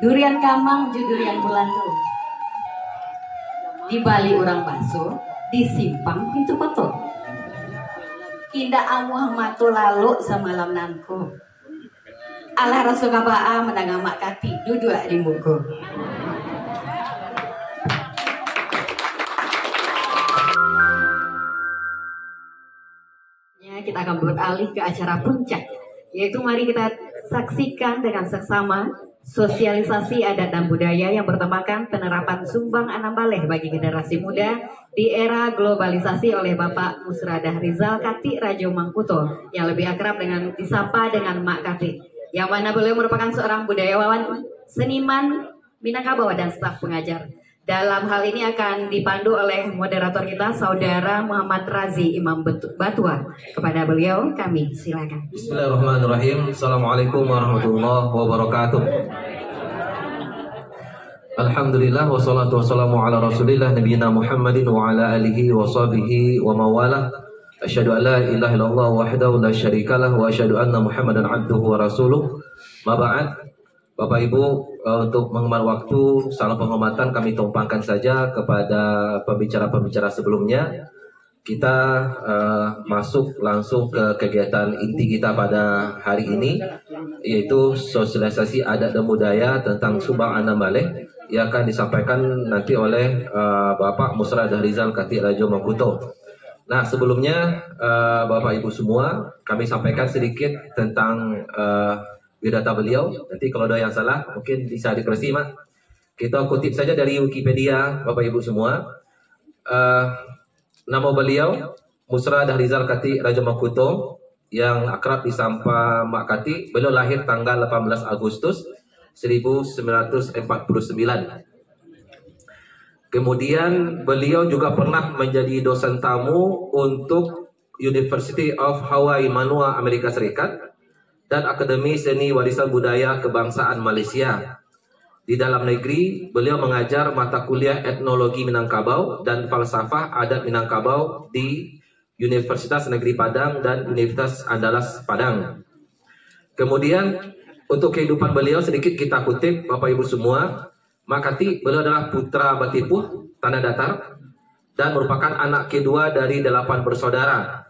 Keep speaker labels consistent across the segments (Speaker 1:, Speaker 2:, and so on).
Speaker 1: Durian kamang ju durian bulandu. Di Bali orang baso, di simpang pintu kotor. Indah amuah matu lalu semalam nanku. Allah rasul kabaa menang mak kati duduk di buku. Kita akan beralih ke acara puncak, yaitu mari kita saksikan dengan seksama sosialisasi adat dan budaya yang bertemakan penerapan sumbang anam baleh bagi generasi muda di era globalisasi oleh Bapak Musradah Rizal Kati Rajo Mangkuto yang lebih akrab dengan disapa dengan Mak Kati, yang mana beliau merupakan seorang budayawan, seniman, Minangkabau dan staf pengajar. Dalam hal ini akan dipandu oleh moderator kita, Saudara Muhammad Razi Imam Batua. Kepada beliau kami silakan.
Speaker 2: Bismillahirrahmanirrahim. Assalamualaikum warahmatullahi wabarakatuh. Alhamdulillah wassalatu wassalamu ala rasulillah nabiyina Muhammadin wa ala alihi wa sahbihi wa mawalah. Asyhadu an la ilaha illallah wahdahu la syarikalah wa asyhadu anna Muhammadan abduhu wa rasuluh. Ma ba'd. Bapak Ibu, untuk mengemar waktu, salam penghormatan kami tumpangkan saja kepada pembicara-pembicara sebelumnya. Kita masuk langsung ke kegiatan inti kita pada hari ini, yaitu sosialisasi adat dan budaya tentang Sumbang Anam Baleh yang akan disampaikan nanti oleh Bapak Musradah Rizal Kati Rajo Mangkuto. Nah, sebelumnya Bapak Ibu semua, kami sampaikan sedikit tentang biodata beliau. Nanti kalau ada yang salah mungkin bisa dikoreksi, Mak. Kita kutip saja dari Wikipedia, Bapak Ibu semua. Nama beliau Musradah Rizal Kati Rajo Mangkuto, yang akrab disapa Mak Kati. Beliau lahir tanggal 18 Agustus 1949. Kemudian beliau juga pernah menjadi dosen tamu untuk University of Hawaii Manua, Amerika Serikat, dan Akademi Seni Warisan Budaya Kebangsaan Malaysia. Di dalam negeri, beliau mengajar mata kuliah Etnologi Minangkabau dan Falsafah Adat Minangkabau di Universitas Negeri Padang dan Universitas Andalas Padang. Kemudian, untuk kehidupan beliau sedikit kita kutip, Bapak Ibu semua. Mak Kati, beliau adalah putra Batipuh, Tanah Datar, dan merupakan anak kedua dari 8 bersaudara.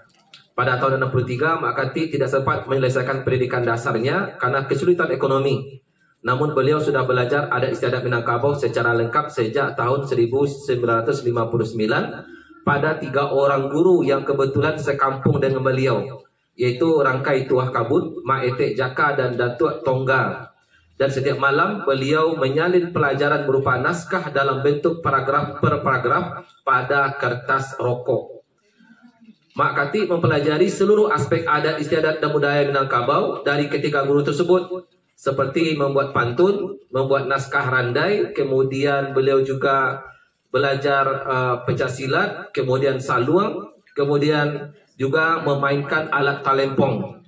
Speaker 2: Pada tahun 63, Mak Kati tidak sempat menyelesaikan pendidikan dasarnya karena kesulitan ekonomi. Namun beliau sudah belajar adat istiadat Minangkabau secara lengkap sejak tahun 1959 pada 3 orang guru yang kebetulan sekampung dengan beliau, yaitu Rangkai Tuah Kabut, Mak Etek Jaka, dan Datuk Tongga. Dan setiap malam beliau menyalin pelajaran berupa naskah dalam bentuk paragraf per paragraf pada kertas rokok. Mak Kati mempelajari seluruh aspek adat istiadat dan budaya Minangkabau dari ketiga guru tersebut, seperti membuat pantun, membuat naskah randai, kemudian beliau juga belajar pencaksilat, kemudian saluang, kemudian juga memainkan alat talempong.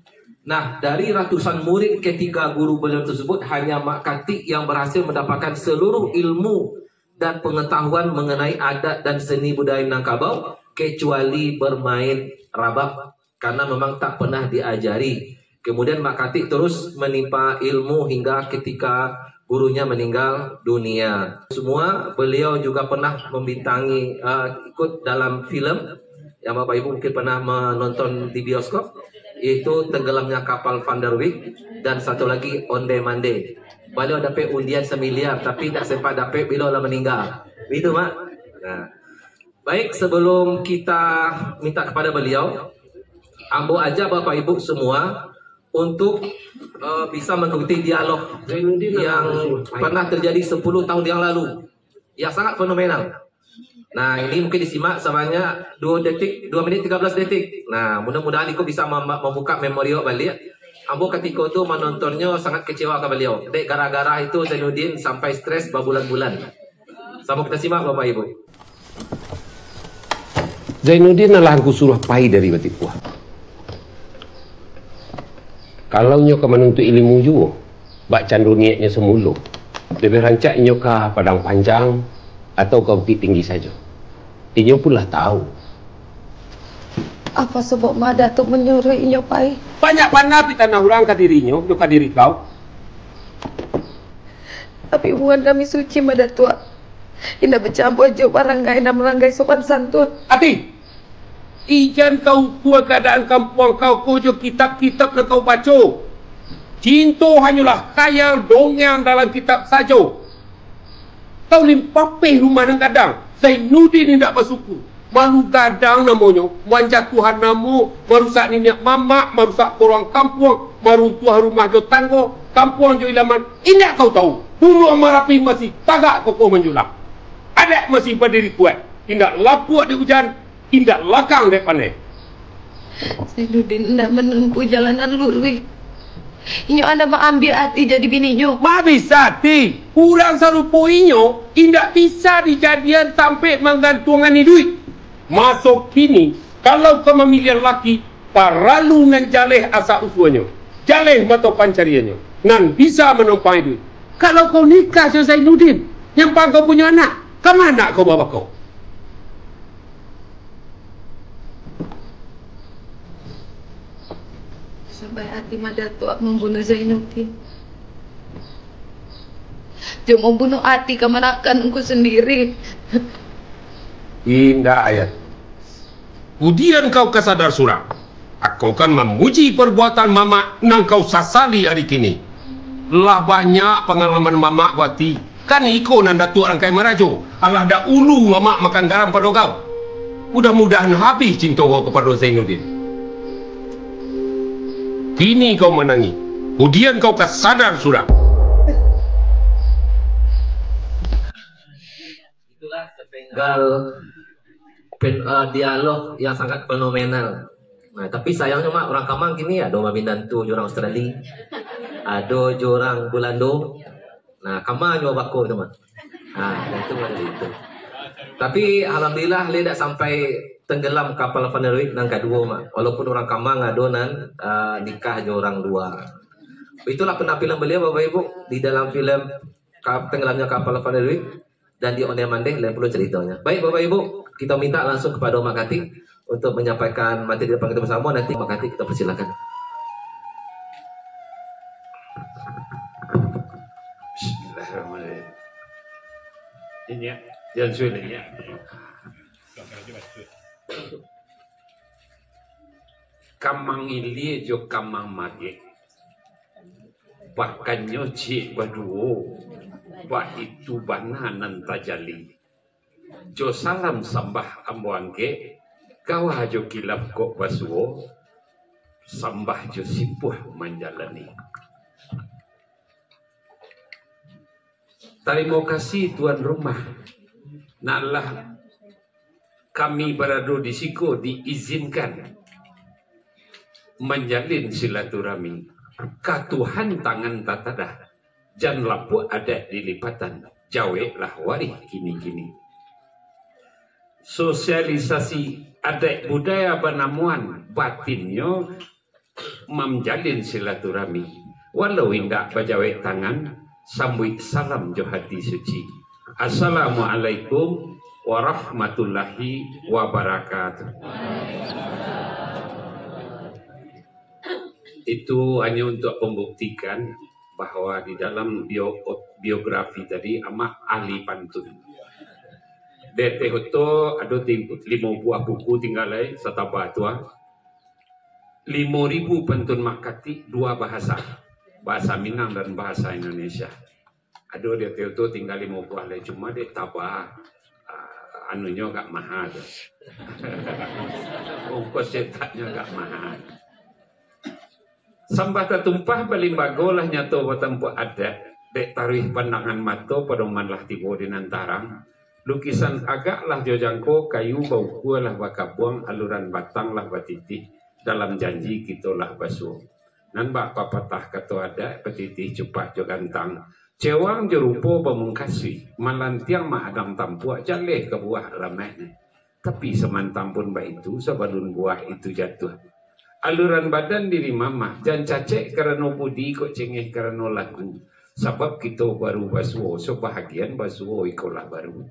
Speaker 2: Nah, dari ratusan murid ketiga guru beliau tersebut, hanya Mak Kati yang berhasil mendapatkan seluruh ilmu dan pengetahuan mengenai adat dan seni budaya Minangkabau, kecuali bermain rabab, karena memang tak pernah diajari. Kemudian Mak Kati terus menimpa ilmu hingga ketika gurunya meninggal dunia. Semua beliau juga pernah membintangi ikut dalam film yang Bapak Ibu mungkin pernah menonton di bioskop, yaitu Tenggelamnya Kapal Van der Wijk, dan satu lagi Onde Mande. Beliau dapat undian semiliar tapi tak sempat dapat bila lah meninggal. Itu, Mak. Nah, baik, sebelum kita minta kepada beliau, ambo aja Bapak Ibu semua untuk bisa mengikuti dialog yang pernah terjadi 10 tahun yang lalu, yang sangat fenomenal. Nah, ini mungkin disimak samanya 2 menit 13 detik. Nah, mudah-mudahan Iko bisa membuka memori balik. Ambo ketika itu menontonnya sangat kecewa ke beliau. Dek, gara-gara itu Zainuddin sampai stres berbulan-bulan. Sama kita simak Bapak Ibu.
Speaker 3: Zainuddin adalah aku suruh pai dari Batipuh. Kalau nyo ke menuntut ilmu juga, bak candu niatnya semula. Lebih rancak nyo ke Padang Panjang atau ke Bukit Tinggi saja. Inyo pun lah tahu.
Speaker 4: Apa sebab mak Datuk menyuruh inyo pai?
Speaker 3: Banyak panah di tanah orang ke dirinya, ke diri kau.
Speaker 4: Tapi hubungan kami suci mada tua. Indah bercampur jo baranggai dan melanggai sopan santun.
Speaker 3: Ati, ijan kau kuat keadaan kampung kau jo kitab-kitab yang kau baca. Cinta hanyalah khayal dongeng dalam kitab saja. Kau limpapeh rumah nang kadang. Zainuddin tidak bersuku. Malu gadang namanya, wanjat Tuhan namu, merusak nenek mama, merusak orang kampung, meruntuh rumah jo tanggo, kampung jo ilaman. Indah kau tahu, dulu Marapi masih tagak kau menjulang. Ada masih berdiri kuat. Indah lapuak di hujan, indah lakang di pandai.
Speaker 4: Zainuddin tidak menempuh jalanan lurus. Inyo anda mengambil hati jadi bininya.
Speaker 3: Ma bisa hati, kurang serupa inyo, indah bisa dijadian sampai menggantungkan duit. Masuk kini, kalau kau memilih laki, paralu nan jaleh asa usuannya, jaleh mata pancariannya, nan bisa menumpangi duit. Kalau kau nikah dengan Zainuddin, nyempang kau punya anak, kemana kau bawa kau?
Speaker 4: Sampai hati mada tua membunuh Zainuddin. Dia membunuh hati kemanakan engkau sendiri.
Speaker 3: Indah ayat. Kemudian kau kesadar surang. Aku kan memuji perbuatan mama nang kau sasali hari kini. Lah banyak pengalaman mama wati. Kan iko nanda tua rangkai merajo. Allah dah ulu mama makan garam pada kau. Mudah-mudahan habis cinta kau kepada Zainuddin. Kini kau menangi. Kemudian kau kesadar surang.
Speaker 2: Itulah sepenggal dialog yang sangat fenomenal. Nah, tapi sayangnya mak orang Kamang gini ada Bintantu jurang Australia, ada jurang Bulando. Nah, Kamang juga bako itu mak. Nah, itu ada itu. Tapi alhamdulillah le dak sampai tenggelam kapal Vaneruit nang kedua mak. Walaupun orang Kamang adonan nikah jurang dua. Itulah penampilan beliau Bapak Ibu di dalam film tenggelamnya kapal Vaneruit dan di Ondel Mandeh lain perlu ceritanya. Baik Bapak Ibu, kita minta langsung kepada Mak Kati untuk menyampaikan materi depan kita bersama. Nanti Mak Kati kita persilakan.
Speaker 3: Bismillahirrahmanirrahim. Ini ya, yang sulit ya. Kamang ili jo kamang mage. Bahkannya cik baduo. Bah itu bananan tajali. Jo salam sambah ambuangke. Kau hajo kilap kok basuo. Sambah jo sipuh menjalani. Terima kasih tuan rumah. Naklah kami berada di siko diizinkan menjalin silaturahmi. Katuhan tangan tatadah. Jan lapu ada di lipatan. Jawe lah warih kini-kini. Sosialisasi adat budaya Banamuan batinnya menjalin silaturahmi. Walau indak bajawe tangan, sambut salam jo hati suci. Assalamualaikum warahmatullahi wabarakatuh. Itu hanya untuk membuktikan bahwa di dalam biografi tadi amat ahli pantun. DT itu ada 5 buah buku tinggalai setaba tua. 5.000 pantun Mak Kati 2 bahasa. Bahasa Minang dan bahasa Indonesia. Ada DT itu tinggal 5 buah lagi, cuma dia tabah anunya gak mahal. Ongkos cetaknya gak mahal. Sambata tumpah balimbago lah nyato batampu adat. Dek taruh pandangan mata pada manlah tiba di nantarang. Lukisan agak lah jojangko kayu bau kuah lah bakabuang aluran batang lah batitih. Dalam janji kita lah basuh. Nan bak papatah kata ada petitih cepat jo gantang. Cewang jerupo pemungkasi. Malantiang ma adam tampuak jaleh ke buah ramai. Tapi semantam pun baik itu sebalun buah itu jatuh. Aluran badan diri mama. Jangan cacek kerana budi kok cengeh kerana lagu. Sebab kita baru basuh. So bahagian basuh ikolah baru.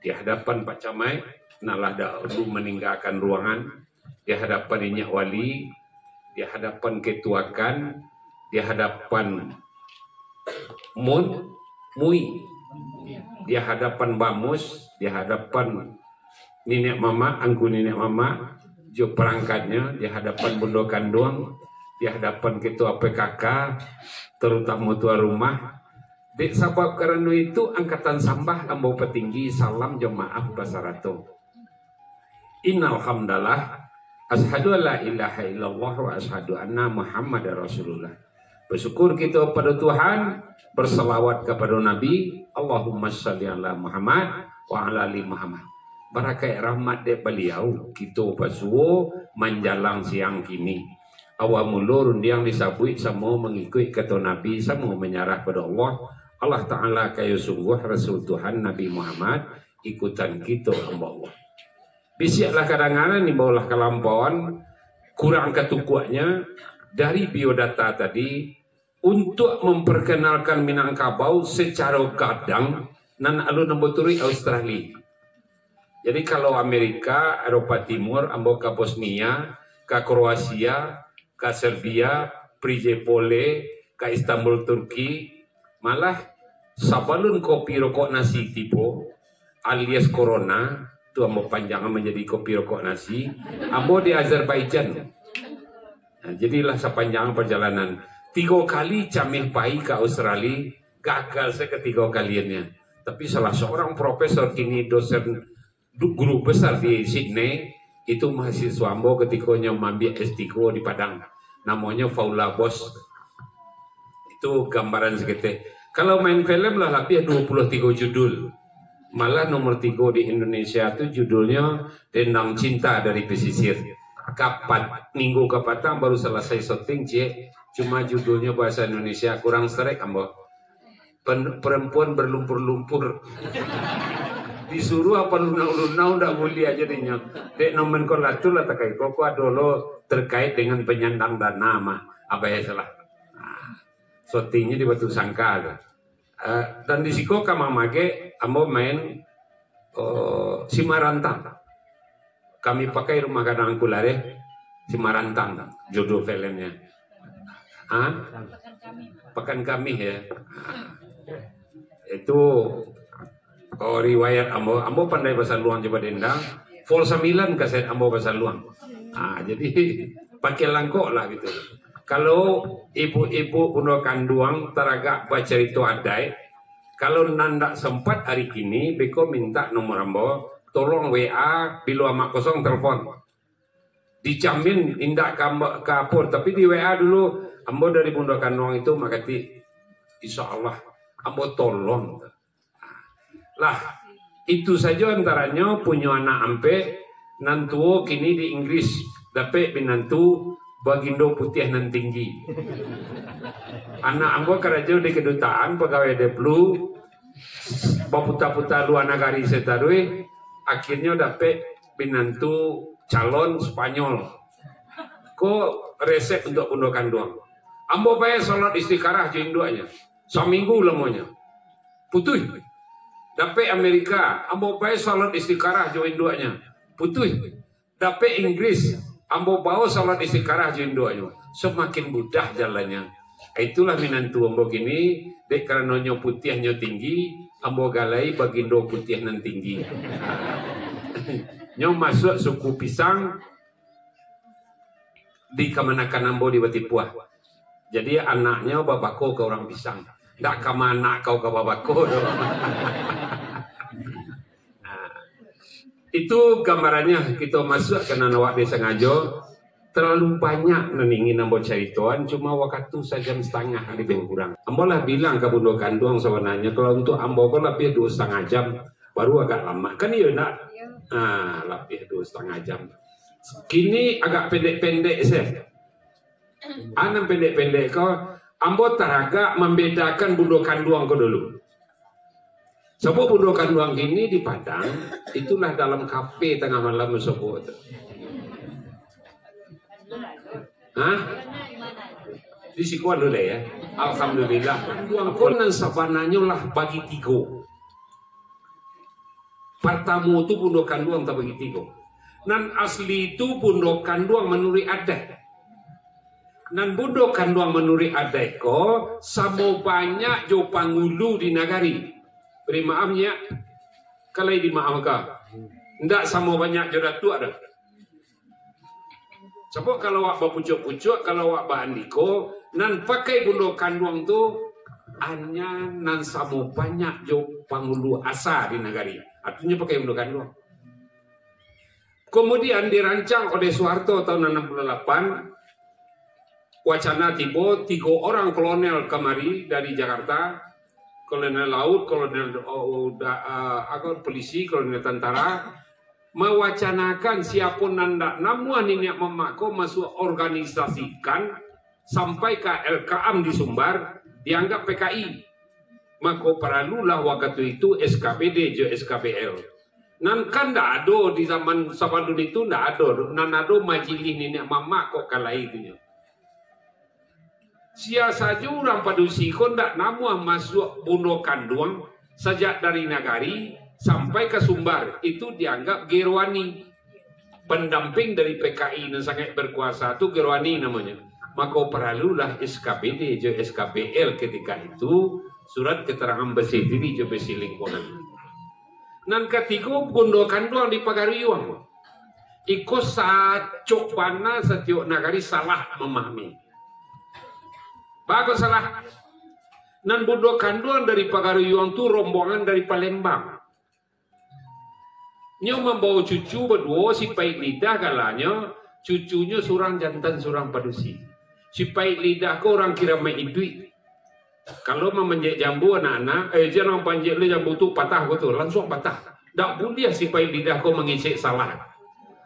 Speaker 3: Di hadapan Pak Camai, nalah dahulu meninggalkan ruangan. Di hadapan Inyak Wali, di hadapan Ketuakan, di hadapan Mun, Mui. Di hadapan bamus, di hadapan nenek mama, angku nenek mama, jo perangkatnya, di hadapan bundo kanduang, di hadapan ketua PKK, terutama tuan rumah. Dek sabab karena itu angkatan sambah ambo petinggi salam jemaah basarato. Innal hamdalah asyhadu alla ilaha illallah wa asyhadu anna Muhammadar Rasulullah. Bersyukur kita pada Tuhan, berselawat kepada Nabi, Allahumma shalli ala Muhammad wa ala ali Muhammad. Barakai rahmat de beliau kita pasuo menjalang siang kini. Awamulur yang disabui semua mengikut kata Nabi, semua menyerah pada Allah. Allah Ta'ala kayu sungguh Rasul Tuhan Nabi Muhammad ikutan kita hamba Allah. Bisiaklah kadang-kadang ni bawah kelampauan kurang ketukuannya dari biodata tadi untuk memperkenalkan Minangkabau secara gadang nan alun nambuturi Australia. Jadi kalau Amerika, Eropa Timur, ambo ke Bosnia, ke Kroasia, ke Serbia, Prijepole, ke Istanbul Turki, malah sabalun kopi rokok nasi tipo alias corona tu ambo panjangan menjadi kopi rokok nasi ambo di Azerbaijan. Nah, jadilah sepanjang perjalanan 3 kali camil pai ke Australia, gagal saya ketiga kaliannya. Tapi salah seorang profesor kini dosen guru besar di Sydney itu mahasiswa ambo ketika mengambil S3 di Padang, namanya Faula Bos. Itu gambaran segitu. Kalau main film lah lebih 23 judul. Malah nomor 3 di Indonesia itu judulnya Dendam Cinta dari Pesisir. Kapan minggu kepatang baru selesai syuting cuma judulnya bahasa Indonesia kurang serek ambo. Perempuan berlumpur-lumpur. Disuruh apa lunau-lunau ndak boleh aja jadinya. Dek nomenklatur lah terkait koko adolo terkait dengan penyandang dana mah. Apa ya salah? Syutingnya di Batu Sangkar. Dan di siko kamamage ambo main Simarantang. Kami pakai rumah kadang kulare Simarantang judul filmnya. Pekan kami ya. Itu riwayat ambo pandai bahasa luang coba dendang. Vol 9 kaset ambo bahasa luang. Jadi pakai langkok lah gitu. Kalau ibu-ibu puno kanduang teragak baca itu adai, kalau nanda sempat hari kini, beko minta nomor ambo, tolong WA, bila amak kosong telepon. Dijamin indak kapur, tapi di WA dulu, ambo dari puno kanduang itu makati, insya Allah, ambo tolong. Lah, itu saja antaranya punya anak ampe, nantuo kini di Inggris, dapat binantu, bagindo putih nan tinggi. Anak ambo kerja di kedutaan pegawai deplu baputa-puta luar negari setarui akhirnya dapat binantu calon Spanyol. Kok resep untuk pundokan doang. Ambo bayar sholat istikharah join duanya. Seminggu lemonya. Putuh. Dapat Amerika, ambo bayar sholat istikharah join duanya. Putuh. Dapat Inggris, ambo bawa salat istikharah jindoanya. Semakin mudah jalannya. Itulah minantu ambo gini, dek karena nyo putihnya tinggi, ambo galai bagindo putih nan tinggi. Nyo masuk suku pisang di kemanakan ambo di Batipuah. Jadi anaknya babako ke orang pisang. Ndak kemana kau ke babako. Itu gambarannya kita masuk ke nawak desa Ngajo. Terlalu banyak neningin ambo caritoan, cuma waktu sajam setengah lebih kurang. Ambo lah bilang ke bundo kanduang sebenarnya kalau untuk ambo kok lebih 2,5 jam baru agak lama kan iya nak. Lebih 2,5 jam. Kini agak pendek-pendek saya. Anam pendek-pendek kau ambo teraga membedakan bundo kanduang kau dulu. Sebab bundo kanduang ini di Padang, itulah dalam kafe tengah malam sebut. Di Sikuan dulu ya. Alhamdulillah. Kanduang konan sabananya lah bagi 3. Pertama itu bundo kanduang tak bagi 3. Nan asli itu bundo kanduang menurut adat. Nan bodoh kanduang menuri adeko samo banyak jo pangulu di nagari. Beri maafnya kalau di maaf ka. Ndak samo banyak jo datu ada. Sebab kalau wak bapucuk-pucuk, kalau wak ba andiko, nan pakai bodoh kanduang tu hanya nan samo banyak jo pangulu asa di nagari. Artinya pakai bodoh kanduang. Kemudian dirancang oleh Soeharto tahun 68. Wacana tiba 3 orang kolonel kemari dari Jakarta, kolonel laut, kolonel polisi, kolonel tentara, mewacanakan siapun nanda namuan ini memako masuk organisasikan sampai ke LKM di Sumbar dianggap PKI. Maka perlulah waktu itu SKPD je SKPL. Nan kan ndak ada di zaman Sabadun itu ndak ada, nan ada majelis nenek mama kok kala itu. Sia saja orang Padusi kon ndak namuah masuk bunuh kanduang sejak dari Nagari sampai ke Sumbar itu dianggap Gerwani, pendamping dari PKI yang sangat berkuasa itu Gerwani namanya. Maka perlulah SKPD je SKPL ketika itu surat keterangan bersih diri je bersih lingkungan. Nan ketiga bunuh kanduang di Pagaruyuang. Iko sacok pana setiap Nagari salah memahami. Bagus salah. Nan bodoh kanduan dari Pagaruyuang tu rombongan dari Palembang. Nyo membawa cucu berdua, si Pait Lidah galanya, cucunya surang jantan surang Padusi. Si Pait Lidah ke orang kira main duit. Kalau memanjat jambu anak-anak, jangan panjat le jambu tu patah betul, langsung patah. Tak boleh si Pait Lidah kau mengicik salah.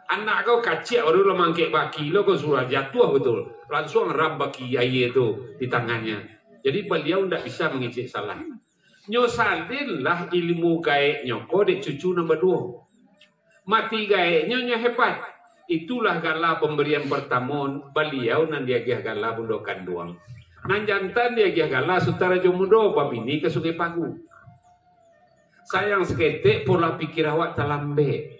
Speaker 3: Anak kau kacik baru lo mangkek baki lo kau surah jatuh betul. Langsung ram baki air itu di tangannya. Jadi beliau tidak bisa mengicik salah. Nyosalinlah ilmu gaeknya kau dek cucu nombor 2. Mati gaeknya nya hebat. Itulah gala pemberian pertama beliau nan dia gih gala bundo kanduang. Nan jantan dia gih gala sutara jomudo babini ke Sungai Pagu. Sayang seketik pola pikir awak talambe.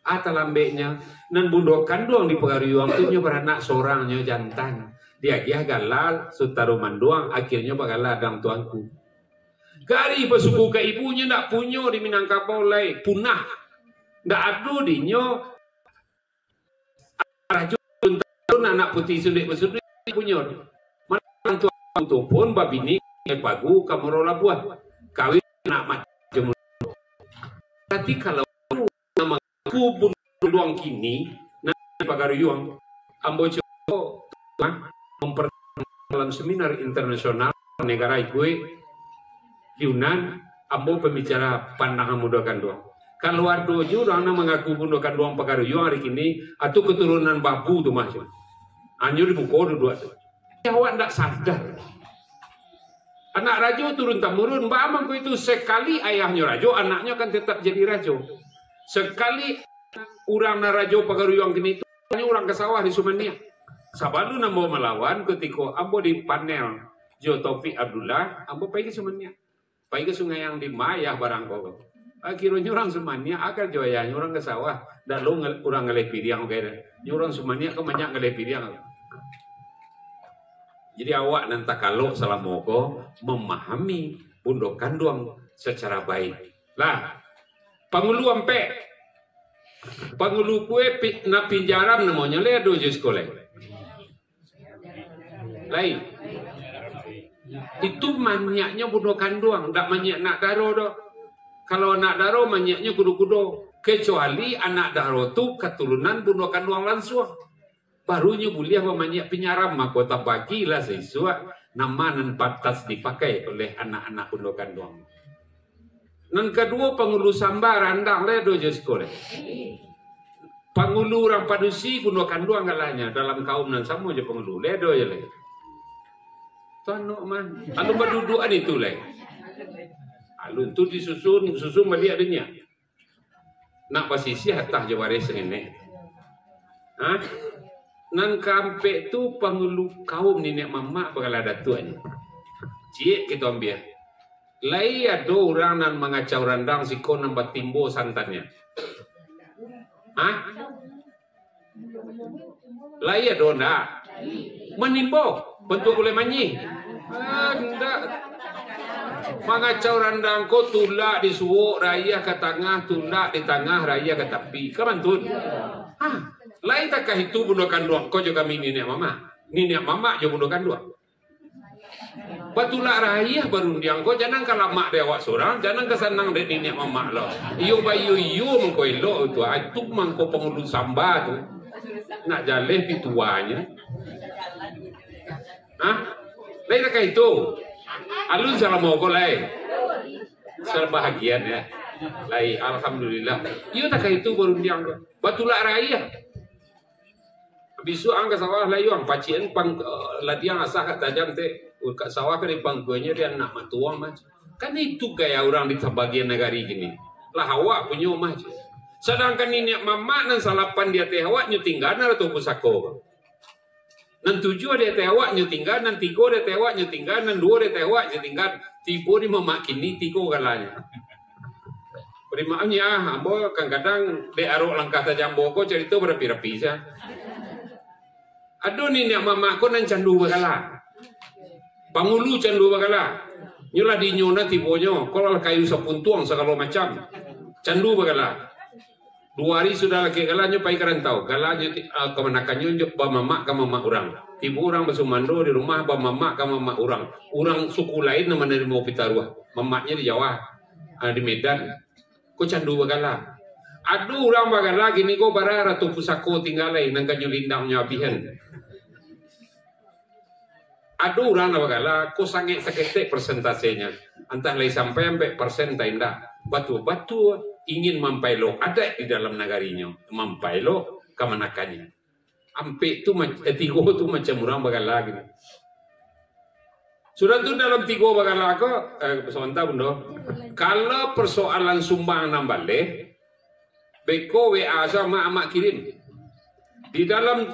Speaker 3: Lambeknya nan bundo kanduang di Pagaruyuang tu nya beranak seorangnya jantan. Dia gih gala sutaro manduang akhirnya bagala dang tuanku. Gari bersuku ke ibunya ndak punya di Minangkabau lai punah. Ndak ada dinyo racun anak putih sudik bersudik punya. Mana tuan tu pun babini Pagu Kamoro Labuan kawin nak macam. Tapi kalau nama ku bunuang kini nanti Pagaruyuang ambo coba memperdalam seminar internasional negara gue Yunan ambo pembicara pandangan muda kanduang. Kalau ada orang yang mengaku bunuh kanduang Pagaruyuang hari ini atau keturunan babu tu macam anjur dibuka dua tu. Awak tak sadar. Anak rajo turun temurun, Mbak Amang itu sekali ayahnya rajo, anaknya kan tetap jadi rajo. Sekali orang narajo Pagaruyuang kini itu orang ke sawah di Sumania. Sabalu namo melawan ketika ambo di panel Jo Taufik Abdullah, ambo pergi ke Sumania. Pergi ke sungai yang di Mayah barang kau. Akhirnya orang Sumania akan joyanya orang ke sawah. Dan lo orang ngelepiriang kayak orang Sumania kebanyak ngelepiriang. Jadi awak nanti kalau salamoko memahami bundo kanduang secara baik. Lah, pangulu ampe, pangulu kue na pinjaram namanya le do je sekolah. Lain. Itu manyaknya bundo kanduang, ndak manyak nak daro do. Kalau anak daro manyaknya kudu-kudu. Kecuali anak daro tu keturunan bundo kanduang langsung. Barunya boleh memanyak penyaram mahkota bagilah siswa nama nan pantas dipakai oleh anak-anak bundo kanduang. Nan kedua pangulu sambar andang le do je sekolah. Pangulu orang Padusi bundo kanduang galanya dalam kaum nan sama je pangulu le do je le. Tuan nok man, alun berdudukan itu le. Alun tu disusun balik adanya. Nak pasisi hatah je waris nenek. Hah? Nan kampe tu pangulu kaum nenek mama bagala datuanya. Cik kita ambil. Lai ada orang nan mengacau randang siko nampak timbo santannya. Hah? Lai ada ndak? Menimbo, bentuk boleh manyi. Enggak. Mangacau randang ko tulak di suwuk raya ke tengah, tulak di tengah raya ke tepi. Kamantun. Lain takkah itu bunuh kanduang ko juga kami nenek mama. Nenek mama jo bunuh kanduang. Batulak raya baru diang ko jangan kalau mak dia awak seorang, jangan kesanang dek nenek mama lo. Iyo bayu iyo mengko elo itu atuk mangko pengulu samba tu. Nak jaleh pituanya. Lain takkah itu. Alun salah mau ko lain. Salah bahagian ya. Lain alhamdulillah. Iyo takkah itu baru diang ko. Batulak raya. Bisu angka sawah layuang pacien pang ladiang asah kat tajam te kat sawah ke pangkuanya dia nak matuang mah. Kan itu gaya orang di sebagian negari gini. Lah awak punya mah. Sedangkan ini mama nan salapan dia teh awak nyutinggan atau pusako. Nan tujuh dia teh awak nyutinggan, nan tiga dia teh awak nyutinggan, nan dua dia teh awak nyutinggan. Tiga ni mama kini tiga galanya. Beri maafnya, ambo kadang-kadang de arok langkah tajam boko cerita berapi-rapi sah. Aduh ni nak mama ko nan candu bagala. Pangulu candu bagala. Nyula di nyona tibonyo, kalau kayu sapuntuang segala macam. Candu bagala. 2 hari sudah lagi galanya pai karantau. Galanya kemanakannya ba mama ka mama orang. Tibu orang basumando di rumah ba mama ka mama orang. Orang suku lain nama menerima pitaruah. Mamaknya di Jawa, di Medan. Ko candu bagala. Aduh orang bagala gini ko bara ratu pusako tinggalai nang kanyo lindangnya abihan. Aduh orang bagala ko sangat seketek persentasenya. Entah lagi sampai persen tak indah. Batu-batu ingin mampailo ada di dalam negarinya. Mampailo kemanakannya. Ampe tu tigo tu macam orang bagala gini. Sudah tu dalam tigo bagala ko sebentar bundo. Kalau persoalan sumbang nambale beko WA sama amak kirim. Di dalam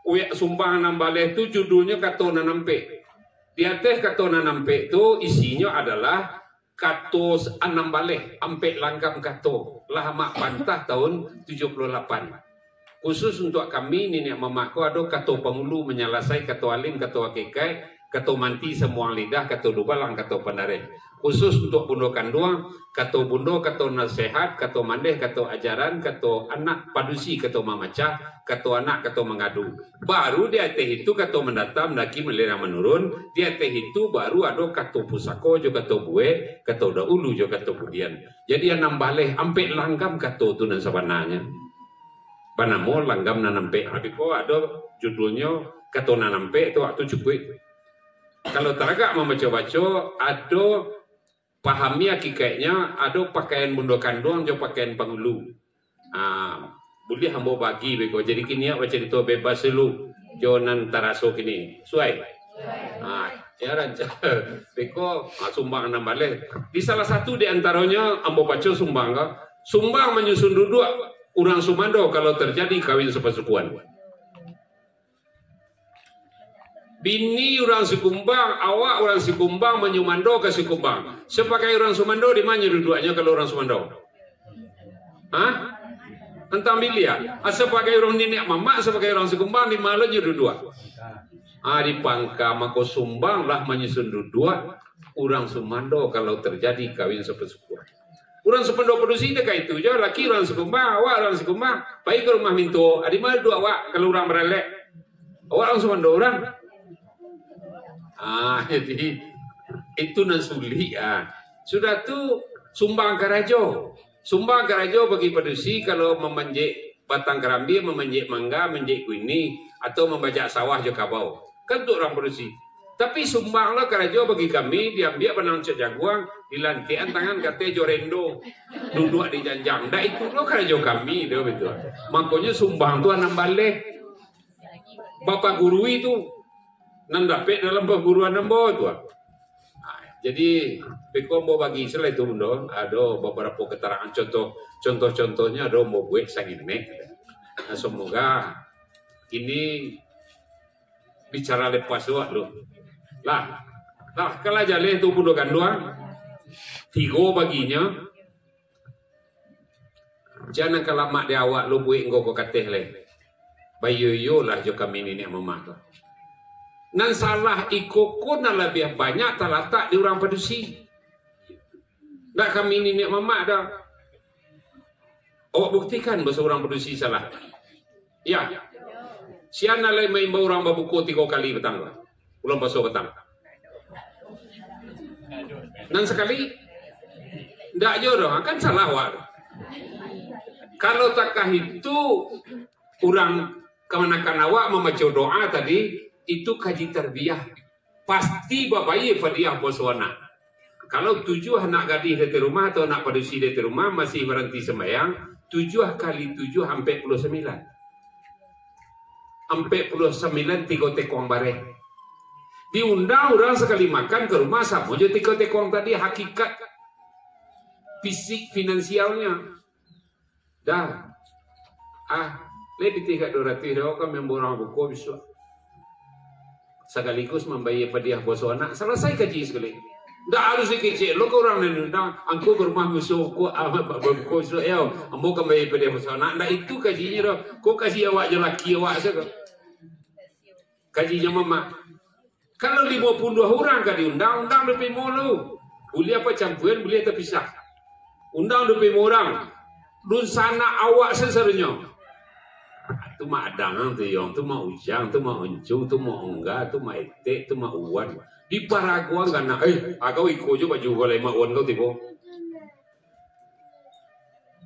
Speaker 3: WA sumbang nambale itu judulnya katona nampe. Di atas katona nampe itu isinya adalah katos anambale, ampe langkam kato. Lah mak pantah tahun 78. Khusus untuk kami nenek mamaku ada kato pengulu menyalasai kato alim, kato hakikai, kato manti semua lidah, kato dubalang, kato pandare. Khusus untuk bundo kanduang, kato bundo, kato nasihat, kato mandeh, kato ajaran, kato anak padusi, kato mamacah, kato anak, kato mengadu. Baru dia teh itu kato mendatang, daki melera menurun, dia teh itu baru ada kato pusako, juga kato bue, kato daulu, juga kato budian. Jadi yang nambah ampe langgam kato tu nan sebenarnya. Panamo langgam nanampe. Habis ko ada judulnya kato nanampe itu waktu cukup. Kalau teragak membaca-baca ada pahami hakikatnya ada pakaian bundo kanduang jo pakaian pangulu. Boleh hambo bagi beko. Jadi kini baca itu bebas dulu. Jo nan taraso kini. Suai. Ya ranca. Beko sumbang enam balik. Di salah satu di antaranya ambo baca sumbang ka. Sumbang menyusun duduk orang Sumando kalau terjadi kawin sepesukuan. Bini orang Sikumbang, awak orang Sikumbang menyumando ke Sikumbang. Sebagai orang Sumando di mana duduknya kalau orang Sumando? Entah milia. Sebagai orang nenek mama, sebagai orang Sikumbang di mana duduk? Di Pangka mako Sumbang lah menyusun duduk orang Sumando kalau terjadi kawin sepesukuan. Orang Sumando produksi dekat itu je. Laki orang Sikumbang, awak orang Sikumbang. Baik ke rumah minto. Di mana duduk awak kalau orang beralek? Awak orang Sumando orang. Jadi itu nan sulit. Sudah tu sumbang karajo. Sumbang karajo bagi padusi kalau memanjik batang kerambi, memanjik mangga, menjik kuini atau membajak sawah jo kabau. Kan tu orang padusi. Tapi sumbang lah karajo bagi kami diambil penang jaguang dilantian tangan kate jorendo duduk di janjang. Dah itu lo karajo kami dia betul. Makanya sumbang tu anam balik. Bapak guru itu nandapek dalam perguruan nembo tu. Jadi beko mau bagi selain itu mundo ada beberapa keterangan contohnya ada mau buat sanginek. Nah, semoga ini bicara lepas doa lo. Lah kalau jalan itu mundo kanduang tigo baginya. Jangan kalamak di awak lo buat engkau kateh le. Bayo lah jo kami ini mama tu. Nan salah ikoko na lebih banyak terletak di orang padusi. Tak kami ini mamak dah. Awak buktikan bahasa orang padusi salah. Ya. Siana lai main bau orang babuko 3 kali petang. Ulang pasal petang. Nan sekali ndak jodoh kan salah awak. Kalau takah itu orang kemanakan awak membaca doa tadi itu kaji terbiah. Pasti bapak ye fadiah boswana. Kalau 7 anak gadis di rumah atau anak padusi di rumah masih berhenti sembahyang, 7 kali 7 sampai 49. Sampai 49 3 tekong bareng. Diundang orang sekali makan ke rumah sama je 3 tekong tadi hakikat fisik finansialnya. Dah. Lebih 300 dah kan memborang buku besok. Sekaligus membayar padiah bos anak. Selesai kaji sekali. Tak harus dikecil. Lo ke orang yang undang. Angku ke rumah musuh. Ko buku besok. Ambo kan bayar padiah bos anak. Nah itu kajinya dah. Kau kasih awak je laki awak saja. Kajinya mama. Kalau 52 orang kan diundang. Undang lebih mulu. Boleh apa campuran. Boleh terpisah. Undang lebih orang. Dun sana awak sesernya. Tu mak adang tu yang tu mak ujang tu mak uncu tu mak ongga tu mak etek tu mak uwan di paraguan kana agau iko jo baju golai mak uwan kau tibo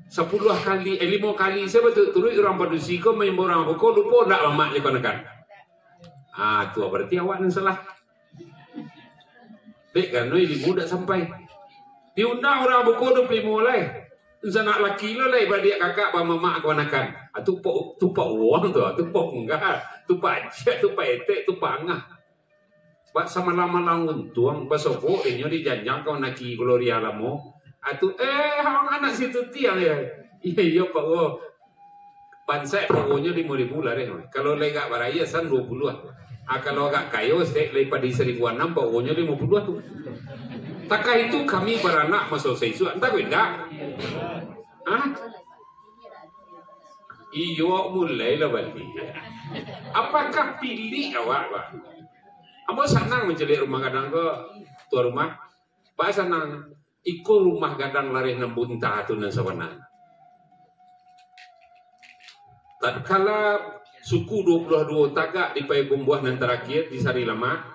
Speaker 3: 10 kali 5 kali saya betul turut orang padusi ko main borang ko lupa ndak lama je kan tu berarti awak yang salah dek kan noi di muda sampai diundang orang buku 25 lai sana laki lo lai badia kakak ba mama kanakan. Tu pak uang tu pak enggak, tu pak cek, tu pak etek, tu pak angah. Pak sama lama langun tuang pasoko enyo di janjang kau naki gloria lamo. Atu hang anak situ tiang ya. Iya pak wo. Pansek pokoknya 5.000 lah deh. Kalau lai gak baraya san 20-an. Kalau gak kayo sek lai padi 1.000 pokoknya 50 tu. Takah itu kami beranak masuk seisu, entah kau enggak? Iyo mulai lah balik. Apakah pilih awak? Amo senang mencelik rumah gadang ke tuan rumah. Pak senang ikut rumah gadang lari nembunta tu nan sawana. Tatkala suku 22 tagak di Payung Buah nan terakhir di Sari Lama.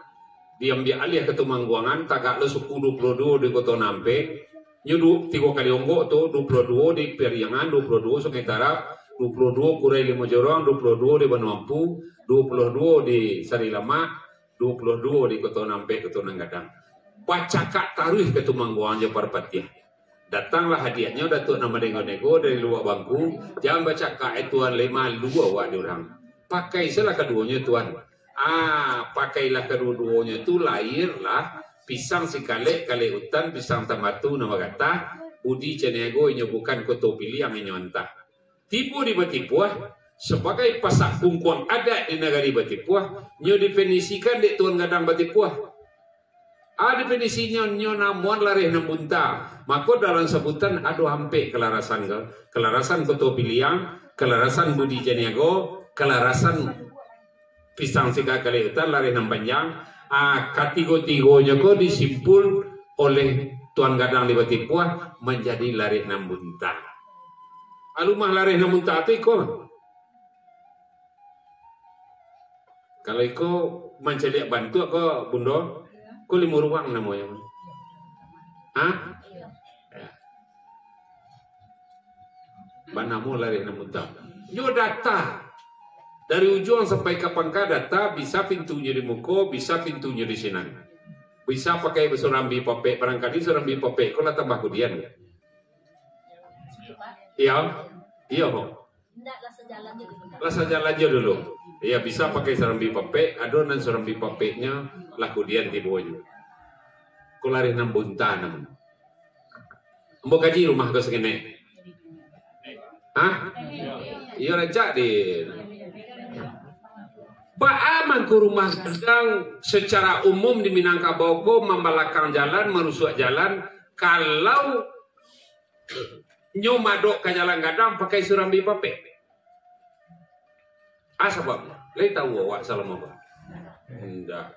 Speaker 3: Diambil alih ke Tumangguangan, tagak le suku 22 di Kota Nampe, nyudup 3 kali onggok tu, 22 di Periangan, 22 Sungai Tarap, 22 Kurai Lima Jorong, 22 di Banampu, 22 di Sari Lama, 22 di Kota Nampe, Kota Nanggadang. Pacakak taruh ke Tumangguangan je Parpatiah. Datanglah hadiahnya Datuk nama nego-nego dari luar bangku, jangan baca kak tuan 5 dua wak diorang. Pakai salah keduanya tuan. Pakailah kedua-duanya itu lahirlah pisang si kale hutan pisang tamatu nama kata budi cenego ini bukan koto pilih yang ini entah tipu di Batipuah sebagai pasak kungkuang adat di negara Batipuah nyo definisikan di tuan gadang Batipuah definisinya nyo namuan lareh namunta maka dalam sebutan adu hampe kelarasan koto pilih kelarasan budi cenego kelarasan pisang sika kali hutan lari panjang katigo-tigonya kok disimpul oleh tuan gadang di Batipuah menjadi lari nambunta alumah lari nambunta itu kok kalau iko mencari bantu kok bundo kok 5 ruang namanya banamu lari nambunta yo data dari ujung sampai ke pangka data bisa pintunya di muko, bisa pintunya di sinan. Bisa pakai serambi popek, barangkali serambi popek, kau tambah kudian. Iya, iya kok. Lah sejalan aja dulu. Iya bisa pakai serambi popek, adonan serambi popeknya lah kudian di bawahnya. Kau lari nambuntan. Mbok kaji rumah kau segini. Iya raja deh. Baaman ke rumah gadang secara umum di Minangkabau membalakang jalan, merusak jalan. Kalau nyomadok ke jalan gadang pakai surambi pape. Sebab, lai tahu awak salam apa? Enggak.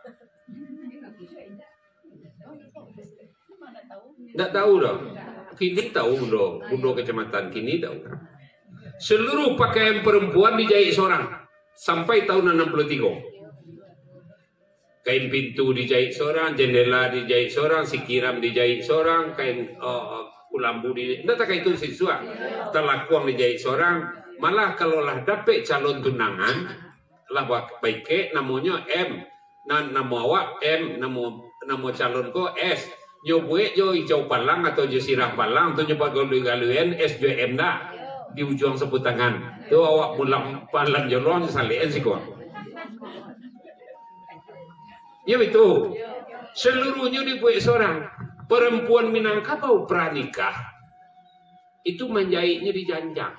Speaker 3: Enggak tahu dong. Kini tahu dong. Budo kecamatan kini tahu. Seluruh pakaian perempuan dijahit seorang sampai tahun 63. Kain pintu dijahit seorang, jendela dijahit seorang, sikiram dijahit seorang, kain kulambu dijahit. Tidak tak itu siswa. Telakuang dijahit seorang. Malah kalau lah dapet calon tunangan, lah baik namanya M, nama awak M, nama calon ko S. Nyobuek jo hijau palang atau jo sirah palang atau nyoba galu-galuan S jo M dah di ujung sebut tangan. Tu awak pulang palang jolong salien sih kau. Ya betul. Seluruhnya dibuat seorang. Perempuan Minangkabau pranikah itu menjahitnya di janjang.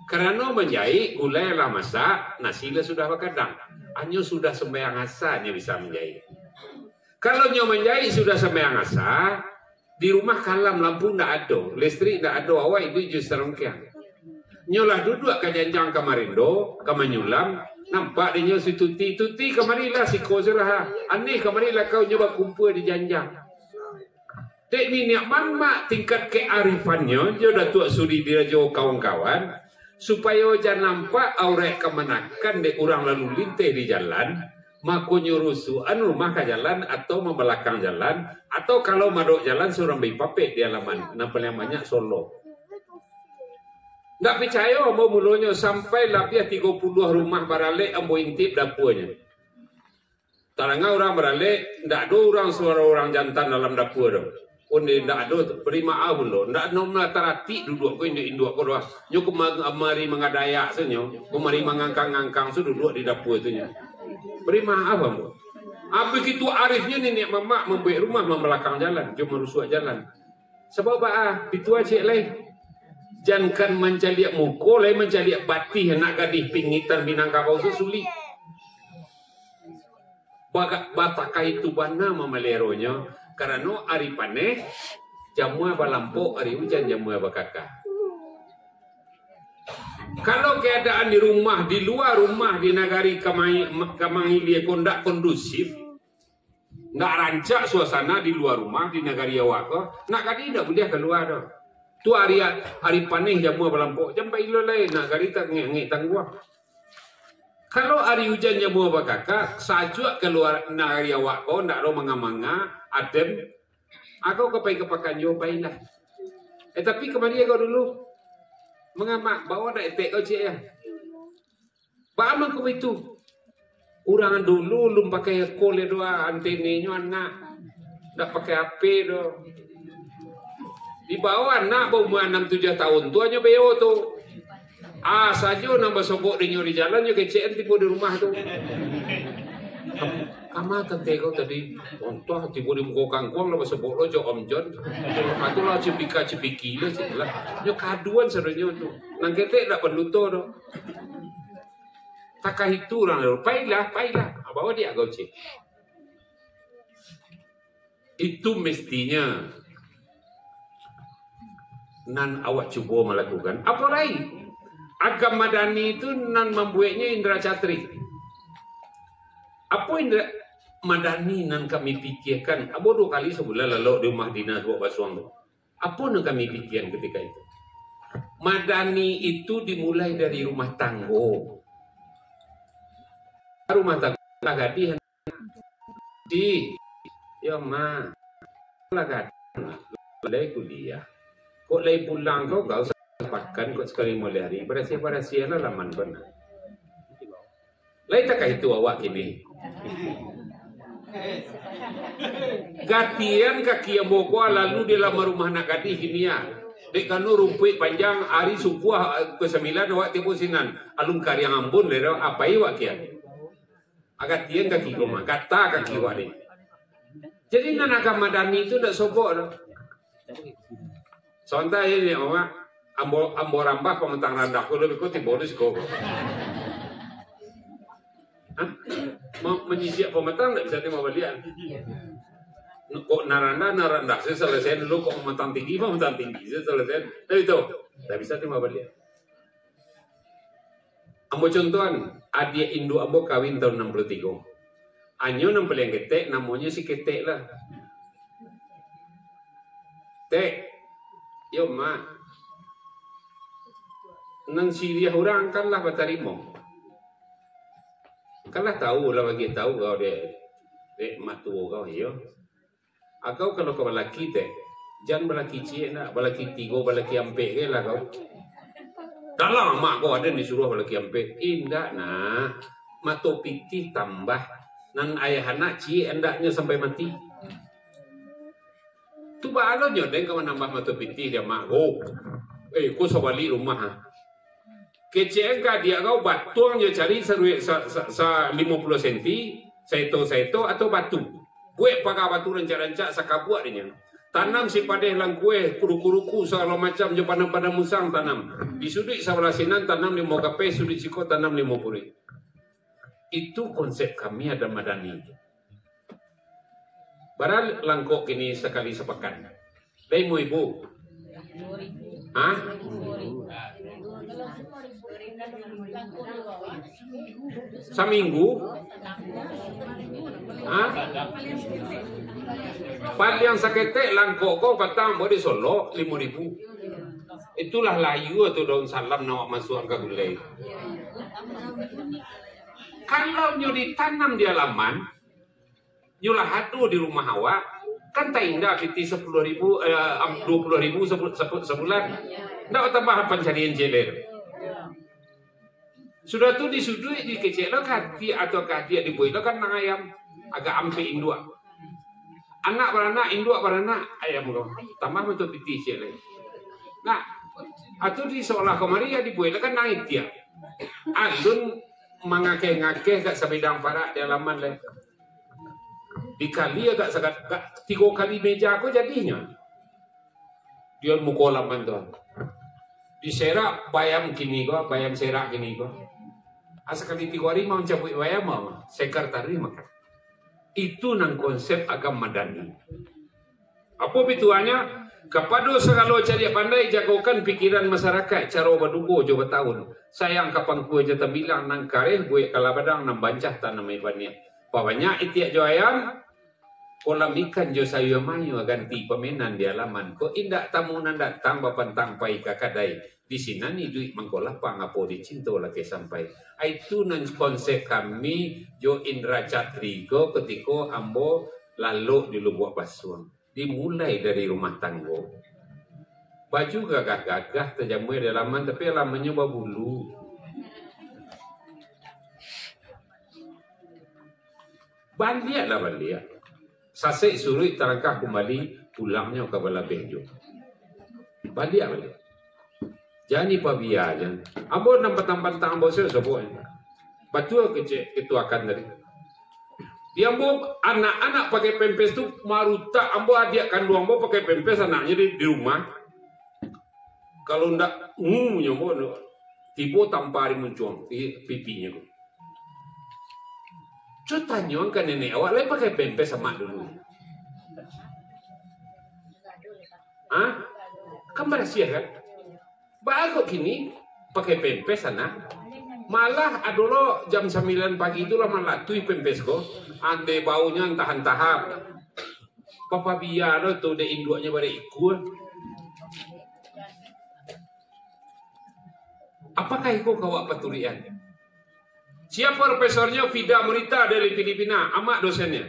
Speaker 3: Karena menjahit gulai lah masak, nasi lah sudah bakadang. Hanya sudah sembahyang asanya bisa menjahit. Kalau nyo menjahit sudah sembahyang asa, di rumah kalam lampu ndak ada, listrik ndak ada, awak itu justru serongkiang. Nyolah duduk ke janjang kamarindo, kamanyulam, nampak dia si tuti kamarilah si kozelah. Aneh kamarilah kau nyoba kumpul di janjang. Dek ni niak mama tingkat kearifannya, dia dah tuak suri dia jo kawan-kawan, supaya jangan nampak aurek kemanakan dek orang lalu lintas di jalan, maka nyurusuan rumah ke jalan atau membelakang jalan, atau kalau madok jalan seorang bipapek di halaman, nampak yang banyak Solo. Nggak percaya mau mulanya sampai lebih 30 rumah baralek ambo intip dapurnya. Tarangga orang baralek, ndak ada orang suara orang jantan dalam dapur dong. Onde ndak ada beri maaf lo, ndak nomna tarati duduk ko induk ko doa. Nyo kemari mengadayak senyo, kemari mengangkang-angkang su duduk di dapur tu nya. Beri maaf ambo. Apa gitu arifnya nenek mama membuat rumah membelakang jalan, cuma rusuh jalan. Sebab itu aja lain. Jangan mencaliak muko, lain mencaliak batih nak gadih pingitan Minangkabau sulit. Bataka itu bana memeleronya karena ari paneh jamu balampo ari hujan jamu bakaka. Kalau keadaan di rumah, di luar rumah, di nagari Kamangilia kondak kondusif, nggak rancak suasana di luar rumah, di nagari awak, nak kadi tidak boleh keluar dah. Tu hari panen jamu balampok jampai ilo lain nak gari tak ngek tangguah. Kalau hari hujan jamu bakaka sajuk keluar nagari awak ko ndak ro manga-manga adem aku kepai kepakan yo bailah. Tapi kemari kau dulu mengamak bawa dak etek kau cik ya. Bagaimana kau itu? Orang dulu lum pakai kole doa antenenya anak ndak pakai HP do. Di bawah anak berumur 6-7 tahun tu hanya beo tu. Saja nambah sokok denyo di jalan yo kecen tiba di rumah tu. Kama tante kau tadi contoh tiba di muka kangkung lah sokok lo jo Om John. Atu lah cepiki lah sebelah. Yo kaduan sebenarnya tu. Nang ketek dak perlu tu do. Takah itu orang lo pailah. Bawa dia kau cik. Itu mestinya nan awak cuba melakukan. Apa lain? Agam Madani itu nan membuatnya Indra Catri. Apa Indra Madani nan kami pikirkan? Abo 2 kali sebulan lalu di rumah dinas buat basuang tu. Apa nan kami pikirkan ketika itu? Madani itu dimulai dari rumah tanggo. Rumah tanggo lagadi di ya ma lagadi mulai kuliah. Kok lagi pulang kau usah pakan kok sekali mulai hari berasia lah laman benar. Lain takkah itu awak kini? Gatian kaki yang boko lalu di lama rumah nak gadih kini ya. Dek kanu rumput panjang hari subuh ke-9 awak tipu sinan alung karyang ambon lero apa iwak kia? Agatian kaki rumah kata kaki awak ni. Jadi anak Madani itu tak sobok dah. Sonta ini mama ambo rambah pementang randak ko lebih ko tiboris ko. Menyisik pemetang tak bisa terima balian. Kok naranda saya selesai dulu kok pemetang tinggi saya selesai. Tapi itu tak bisa terima balian. Ambo contohan adik induk ambo kawin tahun 63. Anyo nang paling ketek, namanya si ketek lah. Tek, yo mak. Nang Syria orang kan lah batarimo. Kan lah tahu lah bagi tahu kau dek mak tua kau yo. Akau kalau kau balaki tek, jangan balaki cie nak, balaki tigo, balaki ampe ke lah kau. Dalam mak kau ada disuruh balaki ampe, indah nak. Mato pitih tambah nan ayah anak cie endaknya sampai mati. Tu balo nyodeng kau nambah mato pitih dia mak kau. Kau sobali rumah ha. Keceng ka dia kau batuang je cari seruik sa 50 cm, saito atau batu. Kue pakai batu rancak-rancak sakabuat dia. Tanam si padeh lang kue kuru-kuruku segala macam je pada musang tanam. Di sudut sebelah sinan tanam 5 kape, sudut siko tanam 50. Itu konsep kami ada madani. Barang langkok ini sekali sepekan. Daimu ibu. Hah? Seminggu? Hah? Pal yang sakete langkok kau patang boleh Solo 5.000. Itulah layu atau daun salam nawak masuk ke gulai. Kalau nyo ditanam di halaman, nyulah hatu di rumah awak, kan tak indah piti 10.000, 20.000 sebulan. Ndak tambah pencarian jeler. Sudah tu disudui di kecil lo kati atau kati di boy lo kan nang ayam agak ampe induk. Anak beranak induk beranak ayam lo tambah betul piti jeler. Nah, atau di seolah kemari ya di boy lo kan nang itia. Alun mengake-ngake kat sebidang parak di halaman le. Dikali agak sekat 3 kali meja aku jadinya. Dia mukolam tuan. Diserak bayam kini ko, bayam serak kini ko. Asekali 3 hari mau cabut bayam mah, sekretari makan. Itu nang konsep agam madani. Apa bituannya? Kepada segala cari pandai jagokan pikiran masyarakat cara badugo jo tahun. Sayang kapan kue jata bilang nang kareh kue kalabadang nang bancah tanam ibannya. Banyak itiak jo ayam kolam ikan jo sayu mayu ganti pemenan di halaman. Ko indak tamunan datang bapantang pai kakadai. Di sini ni duit mangkolah pangapo dicinta lagi sampai. Itu nan konsep kami jo Indra Catrigo ketika ambo lalu di Lubuk Basuang. Dimulai dari rumah tangga. Baju gagah-gagah terjamuai di halaman, tapi halamannya berbulu. Baliaklah baliak. Sasek suruh terangkah kembali, pulangnya ke bala bejo. Baliak. Jadi pabia aja. Ambo nampak-nampak tang ambo saya sebut. Batu ketuakan dari. Dia ambo anak-anak pakai pempes tu maruta ambo adik kandung ambo pakai pempes anaknya di rumah. Kalau ndak nyombo tiba tampari muncul di pipinya. Cutanya kan nenek awak lagi pakai pempes sama dulu. Hah? Kan berhasil kan? Bagus kini pakai pempes anak. Malah adolo jam 9 pagi itu lah malatui pempes ko. Ande baunya tahan-tahap. Papa biar tu de induknya pada ikut. Apakah itu kawak paturian? Siapa profesornya? Fida Morita dari Filipina, amat dosennya.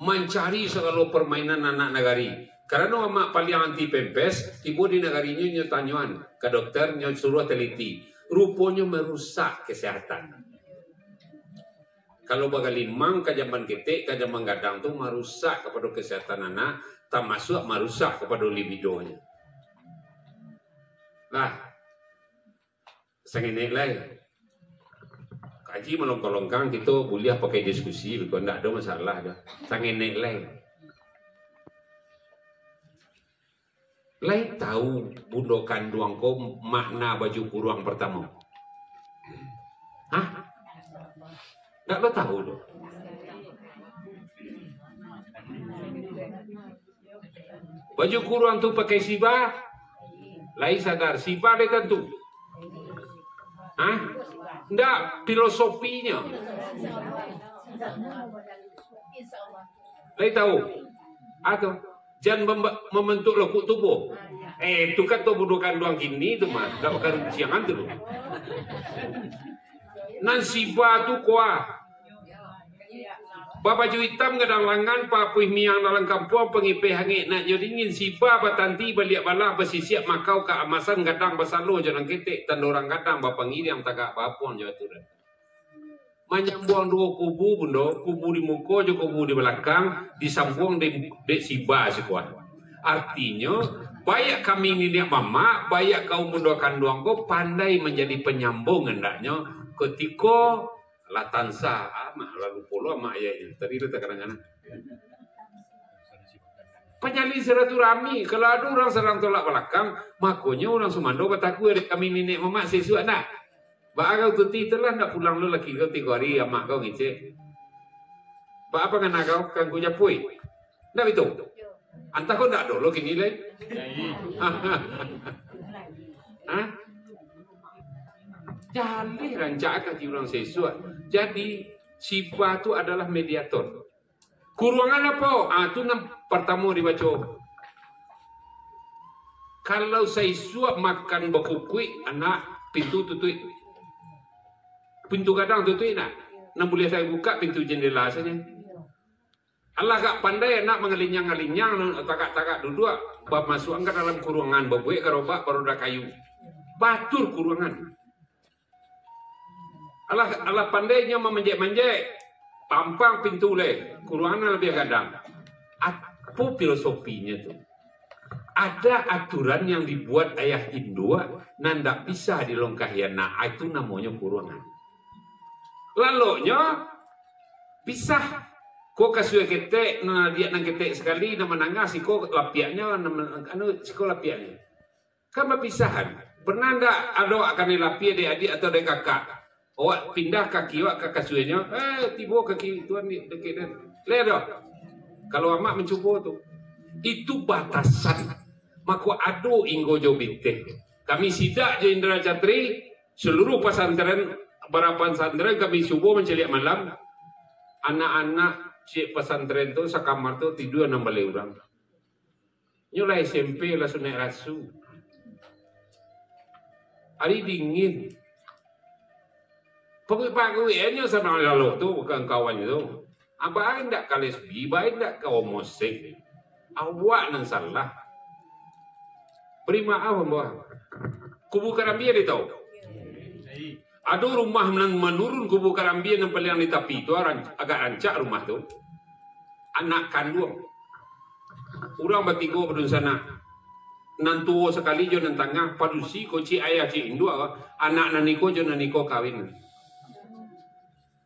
Speaker 3: Mencari segala permainan anak negari. Karena amak paling anti pempes, tiba di negarinya nyotanyuan ke dokter suruh teliti. Rupanya merusak kesehatan. Kalau bagai limang ke zaman ketik, ke zaman gadang tu merusak kepada kesehatan anak, termasuk merusak kepada libidonya. Nah, senginek lagi. Kaji melongkang-longkang kita boleh pakai diskusi, kalau tidak ada masalah dah. Senginek lagi. Lai tahu bunda kandung kau makna baju kurung pertama? Hah? Tak lo tahu tu. Baju kurung tu pakai siba, lai sadar siba dia tentu. Hah? Ndak filosofinya. Lai tahu? Atau jangan membentuk lekuk tubuh. Itu kan tuh budukan doang gini tuh mah, gak bakal siangan tuh. Nansiba tuh kuah. Bapa hitam kadang langan papuih miang dalam kampung pengipe hangit nak nyodingin siba batanti baliak bala besisiap makau ka amasan kadang basalo jangan ketek dan orang kadang bapa ngiriam tagak bapon jawa tu. Menyambung dua kubu bundo, kubu di muka jo kubu di belakang disambung dek siba sekuat. Artinya bayak kami ini mama, bayak kau bundo kanduang ko pandai menjadi penyambung hendaknya ketika latansa mak lalu polo mak ayahnya tadi itu kadang-kadang penyalin silaturahmi. Kalau ada orang serang tolak belakang makanya orang Sumando bataku ada kami nenek mamak sesuatu nak bakal tuti telah nak pulang lo lagi kau 3 hari amak kau ngecek apa kan kau kan ku japui ndak itu antah kau ndak dulu kini le jadi rancak kaki orang sesuatu. Jadi sipa itu adalah mediator. Kuruangan apa? Itu pertama dibaca. Kalau saya suap makan bakukui anak pintu tutup. Pintu kadang tutup nak. Boleh saya buka pintu jendela saja. Allah gak pandai anak mengelinyang-ngelinyang tagak-tagak duduk. Bab masuk ke dalam kuruangan babuik kerobak baru dah kayu. Batur kuruangan. Allah pandainya memanjek-manjek, pampang pintu le, kuruangan lebih kadang. Apa filosofinya tu? Ada aturan yang dibuat ayah Indua, nandak bisa dilongkahi anak, itu namanya kuruangan. Lalu nya pisah, kau kasih ketek, dia nang ketek sekali, nama nangga si kau lapiaknya, si kau lapiaknya. Kamu pisahan, pernah ndak ada akan lapiak adik atau adik kakak? Awak pindah kaki awak ke kasuinya, tiba kaki tuan ni dekat dan lihat dah. Kalau amak mencuba tu, itu batasan. Maka ado inggo jobite. Kami sidak je Indra Jatri, seluruh pesantren, barapan pesantren kami subuh menceliak malam. Anak-anak cik pesantren tu sakamar tu tidur 6 orang. Nyulai SMP langsung naik rasu. Hari dingin. Pagui-paguiannya sama lalu tu bukan kawan itu. Apa hendak kau lesbi, baik hendak kau homosek. Awak nang salah. Beri maaf mbak. Kubu Karambia dia tahu. Ada rumah menurun kubu Karambia yang paling di tepi itu agak rancak rumah tu. Anak kandung. Orang bertiga berdua sana. Nantu sekali jo nang tengah padusi koci ayah cik indua anak naniko jo naniko kawin.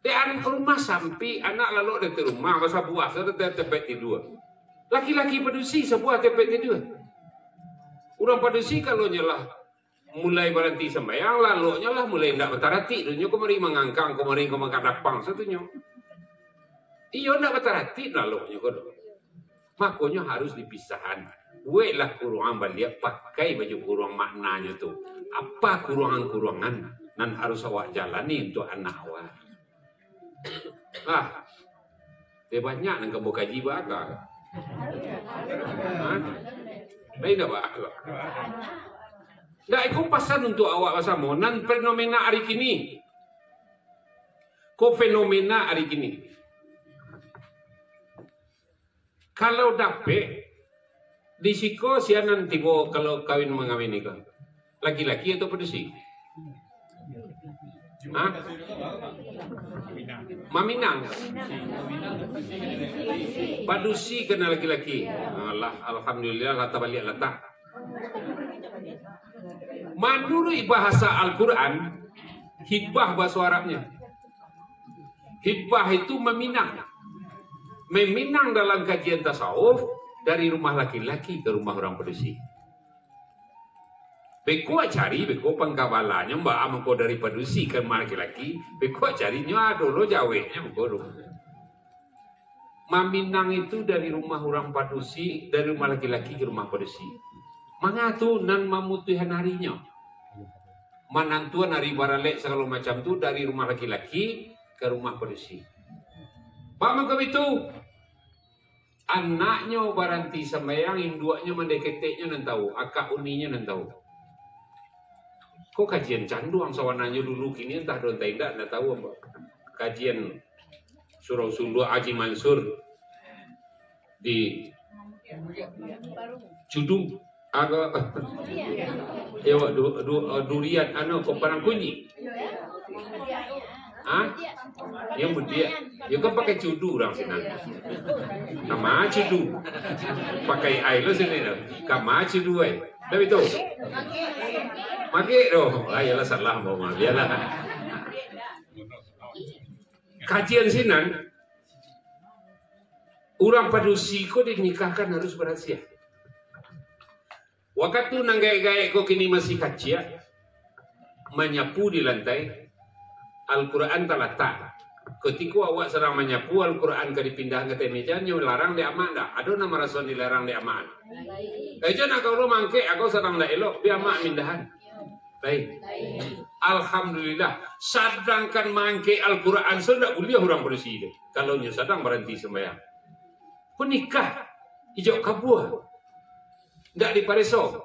Speaker 3: Dia rumah sampai anak lalu dari rumah masa puasa tepet tidur. Laki-laki padusi sebuah tepet tidur. Orang padusi kalau nyalah mulai berhenti sembahyang lalu nyalah mulai ndak bertarati. Dunia kemari mengangkang kemari kemangkadapang satunya. Iyo ndak bertarati lalu nyokodo. Makanya harus dipisahan. Welah kuruangan balik pakai baju kuruang maknanya tu. Apa kuruangan-kuruangan nan harus awak jalani untuk anak awak. Dia banyak nang kebo kaji baga. Lain dah bah. Dah ikut pasan untuk awak bersama nan fenomena hari kini. Ko fenomena hari kini. Kalau dapet di siko sianan tibo kalau kawin mengawin nikah. Laki-laki atau padusi? Maminang. Padusi kena laki-laki. Alhamdulillah lata balik lata. Menurut bahasa Al-Quran, hibah bahasa Arabnya. Hibah itu meminang. Meminang dalam kajian tasawuf dari rumah laki-laki ke rumah orang padusi. Beko cari, beko pengkabalannya mbak amko dari padusi ke rumah laki-laki. Beko carinya dulu jawabnya beko. Maminang itu dari rumah orang padusi, dari rumah laki-laki ke rumah padusi. Mangatu nan mamutihan harinya. Manantuan hari baralek segala macam tu dari rumah laki-laki ke ke rumah polisi. Bama ke itu anaknya baranti sembayang, induaknya mendeketeknya nan tahu, akak uninya nan tahu. Kok kajian candu ang sawananya dulu kini entah don tidak nak tahu apa. Kajian Surau Sulu Haji Mansur di Cudung agak durian kok parang kunyi. Yang dia, ya kan pakai cudu orang sini. Kama cudu, pakai air lo sini lah. Kama cudu tapi tu, pakai ayalah salah mau biarlah. Kajian sinan, orang padusi ko dinikahkan harus berhasil. Waktu nanggai-gai ko kini masih kacia, menyapu di lantai. Al-Quran tak. Ketika awak sedang menyapu Al-Quran ke dipindah ke meja, nyo larang di aman dah. Ada nama rasul dilarang di aman. Kajian aku lo mangke, aku sedang dah elok, biar mak mindahan. Baik. Alhamdulillah. Sedangkan mangke Al-Quran sudah boleh orang bersih. Kalau nyo sedang berhenti sembahyang. Penikah hijau kabua. Tak dipareso.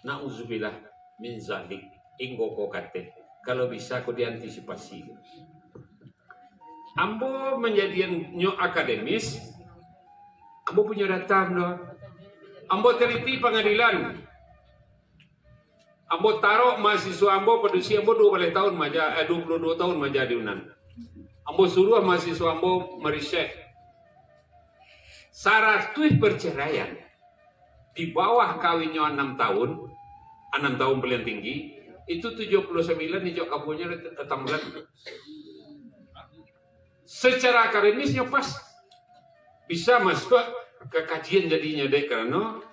Speaker 3: Na'udzubillah min zalik. Inggo ko kate. Kalau bisa ko diantisipasi. Ambo menjadi nyo akademis. Ambo punya data no. Ambo teliti pengadilan. Ambo taruh mahasiswa ambo padusi ambo 22 tahun maja di Unan. Ambo suruh mahasiswa ambo meriset. Syarat perceraian di bawah kawinnya 6 tahun paling tinggi. Itu 79 hijau kabunya datang bulan. Secara akademisnya pas bisa masuk ke kajian jadinya dek karena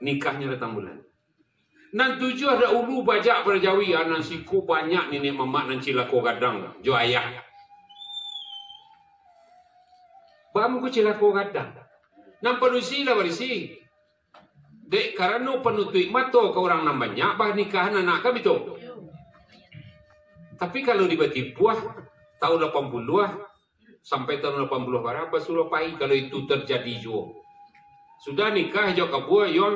Speaker 3: nikahnya datang bulan. Nan 7 ada ulu bajak berjawi anak siku banyak nenek mamak nan cilako gadang jo ayah. Bamu ku cilako gadang. Nan padusi lah barisi. Dek karena penutup mata ke orang namanya bah nikahan anak kami tu. Tapi kalau tiba-tiba tahun 80 sampai tahun 80 berapa suruh pai kalau itu terjadi juga. Sudah nikah jo kabua yon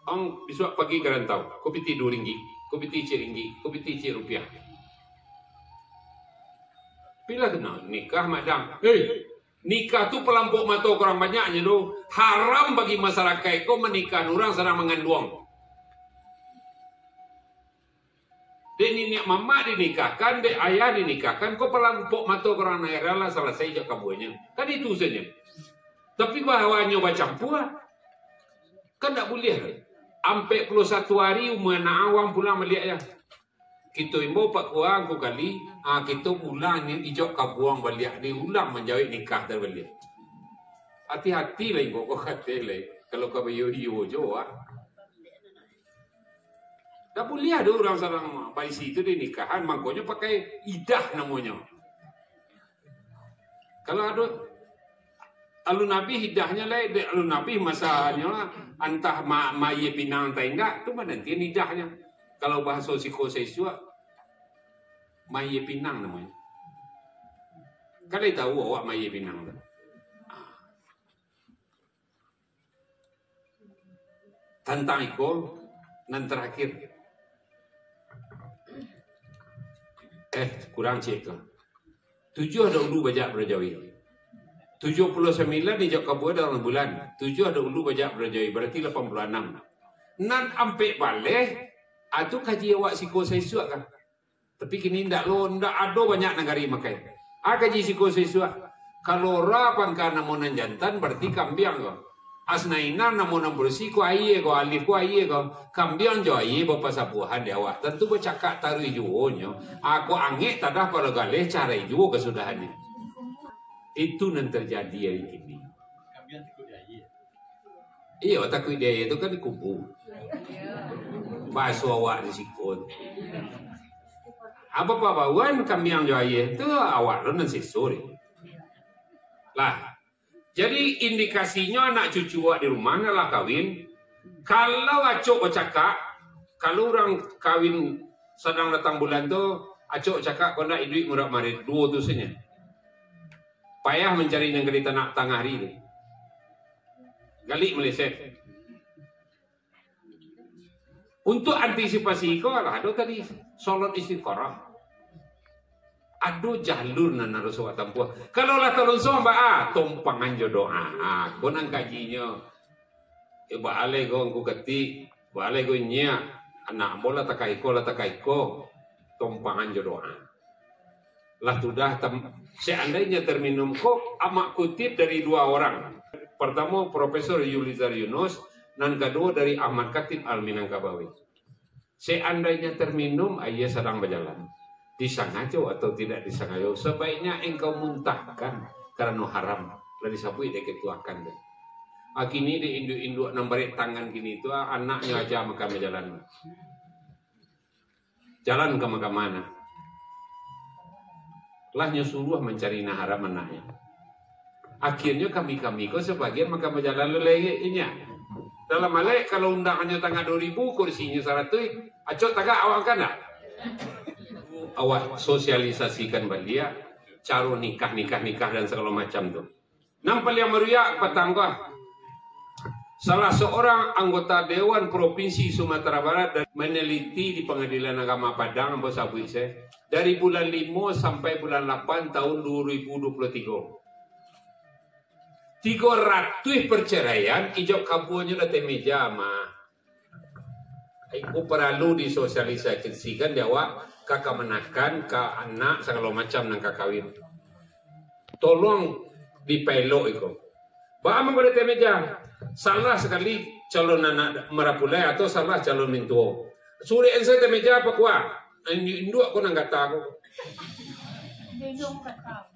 Speaker 3: ang besok pagi garantau. Kopi tidur ringgi, kopi tici ringgi, kopi tici rupiah. Bila kena nikah madam. Nikah tu pelampuk mata orang banyaknya tu. Haram bagi masyarakat kau menikah orang sedang mengandung. Dek nenek mama dinikahkan, dek ayah dinikahkan, kau pelampuk mata orang naira lah selesai je kabunya. Kan itu saja. Tapi bahawanya bercampur, kan tak boleh. Sampai 21 hari umur awam pulang melihat ya. Kita imbo pak kuang ku kali, kita ulang ni ijok kabuang balik diulang menjawab nikah terbalik. Hati-hati lah imbo kau kata lah. Kalau kau beryo-yo jo tak boleh ada orang sarang bayi itu di nikahan, makanya pakai idah namanya. Kalau ada alun nabi hidahnya lah, alun nabi masanya antah maye pinang tak enggak, tu mana nanti idahnya. Kalau bahasa psikosesua maye pinang namanya. Kalian tahu awak maye pinang tak? Tentang itu nan terakhir. Kurang cek tu. 7 ada ulu bajak berjawi. 79 di Jok Kabua dalam bulan. 7 ada ulu bajak berjawi. Berarti 86. Nan ampe balik. Itu kaji awak psikosesua kan. Tapi kini ndak ada banyak negari makai. Kaji psikosesua. Kalau rapan karena mau jantan berarti kambiang kau. Asnaina namun bersih ko aye ko alif ko aye ko kambiang jo aye bapa sabuhan dia awak. Tentu bercakap taruh juonyo. Aku angin tadah pada galeh cara juo kesudahannya. Itu yang terjadi hari ini. Kambiang takut aye. Iya takut dia itu kan dikubu. Basuh awak di sikut. Apa bawan kambiang jo aye tu awak lo nanti sore. Lah. Jadi indikasinya anak cucu awak di rumah lah kawin. Kalau acok bercakap, kalau orang kawin sedang datang bulan tu, Acok cakap kau nak duit murah marit, 2 tu saja. Payah mencari yang kereta nak tangah hari ni. Galik meleset. Untuk antisipasi kau lah, ada tadi solat istiqarah. Ada jalur nan harus awak tempuh. Kalau lah tolong sombak tumpangan jodoh. Kau nang kajinya. Baalai kau angku ketik, baalai kau nyak. Anak bola takai ko, tumpangan jodoh. Lah sudah seandainya terminum kok amak kutip dari 2 orang. Pertama Profesor Yulizar Yunus, dan kedua dari Ahmad Khatib Al-Minangkabawi. Seandainya terminum, ayah sedang berjalan. Disangajo atau tidak disangajo, sebaiknya engkau muntahkan karena haram. Lalu disabui dia ketuakan deh. Kini di induk-induk nambarik tangan gini itu anaknya aja maka berjalan. Jalan ke mana? Lah nyuruh mencari haram anaknya. Akhirnya kami kok sebagian maka berjalan lelehnya. Dalam hal kalau undangannya tanggal 2.000, kursinya 100, acok tagak awak kan tak? Awak sosialisasikan balia, cara nikah dan segala macam tu. Nampak yang meriak petangga. Salah seorang anggota Dewan Provinsi Sumatera Barat dan meneliti di Pengadilan Agama Padang bersabui saya dari bulan 5 sampai bulan 8 tahun 2023. 300 perceraian ijok kabunya datang meja mah. Aku perlu disosialisasikan jawab kakak menakan ke anak segala macam nang kawin. Tolong dipelok itu. Bagaimana pada meja? Salah sekali calon anak merapulai atau salah calon mintuo. Suri ensa meja apa kuah? Induk aku nang kata aku.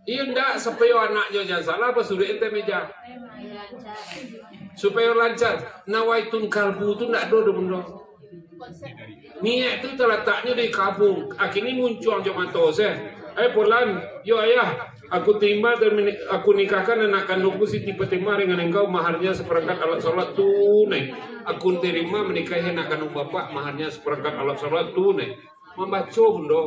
Speaker 3: Iya ndak supaya anaknya jangan salah apa suruh ente meja supaya lancar. Nawaitun kalbu itu ndak ada benda. Niat itu terletaknya di kabung. Akhirnya muncul jom atau saya. Pulan, yo ayah, aku terima dan aku nikahkan anak kandungku Siti Fatimah dengan engkau maharnya seperangkat alat sholat tunai. Aku terima menikahi anak kandung bapak maharnya seperangkat alat sholat tunai. Membaca benda.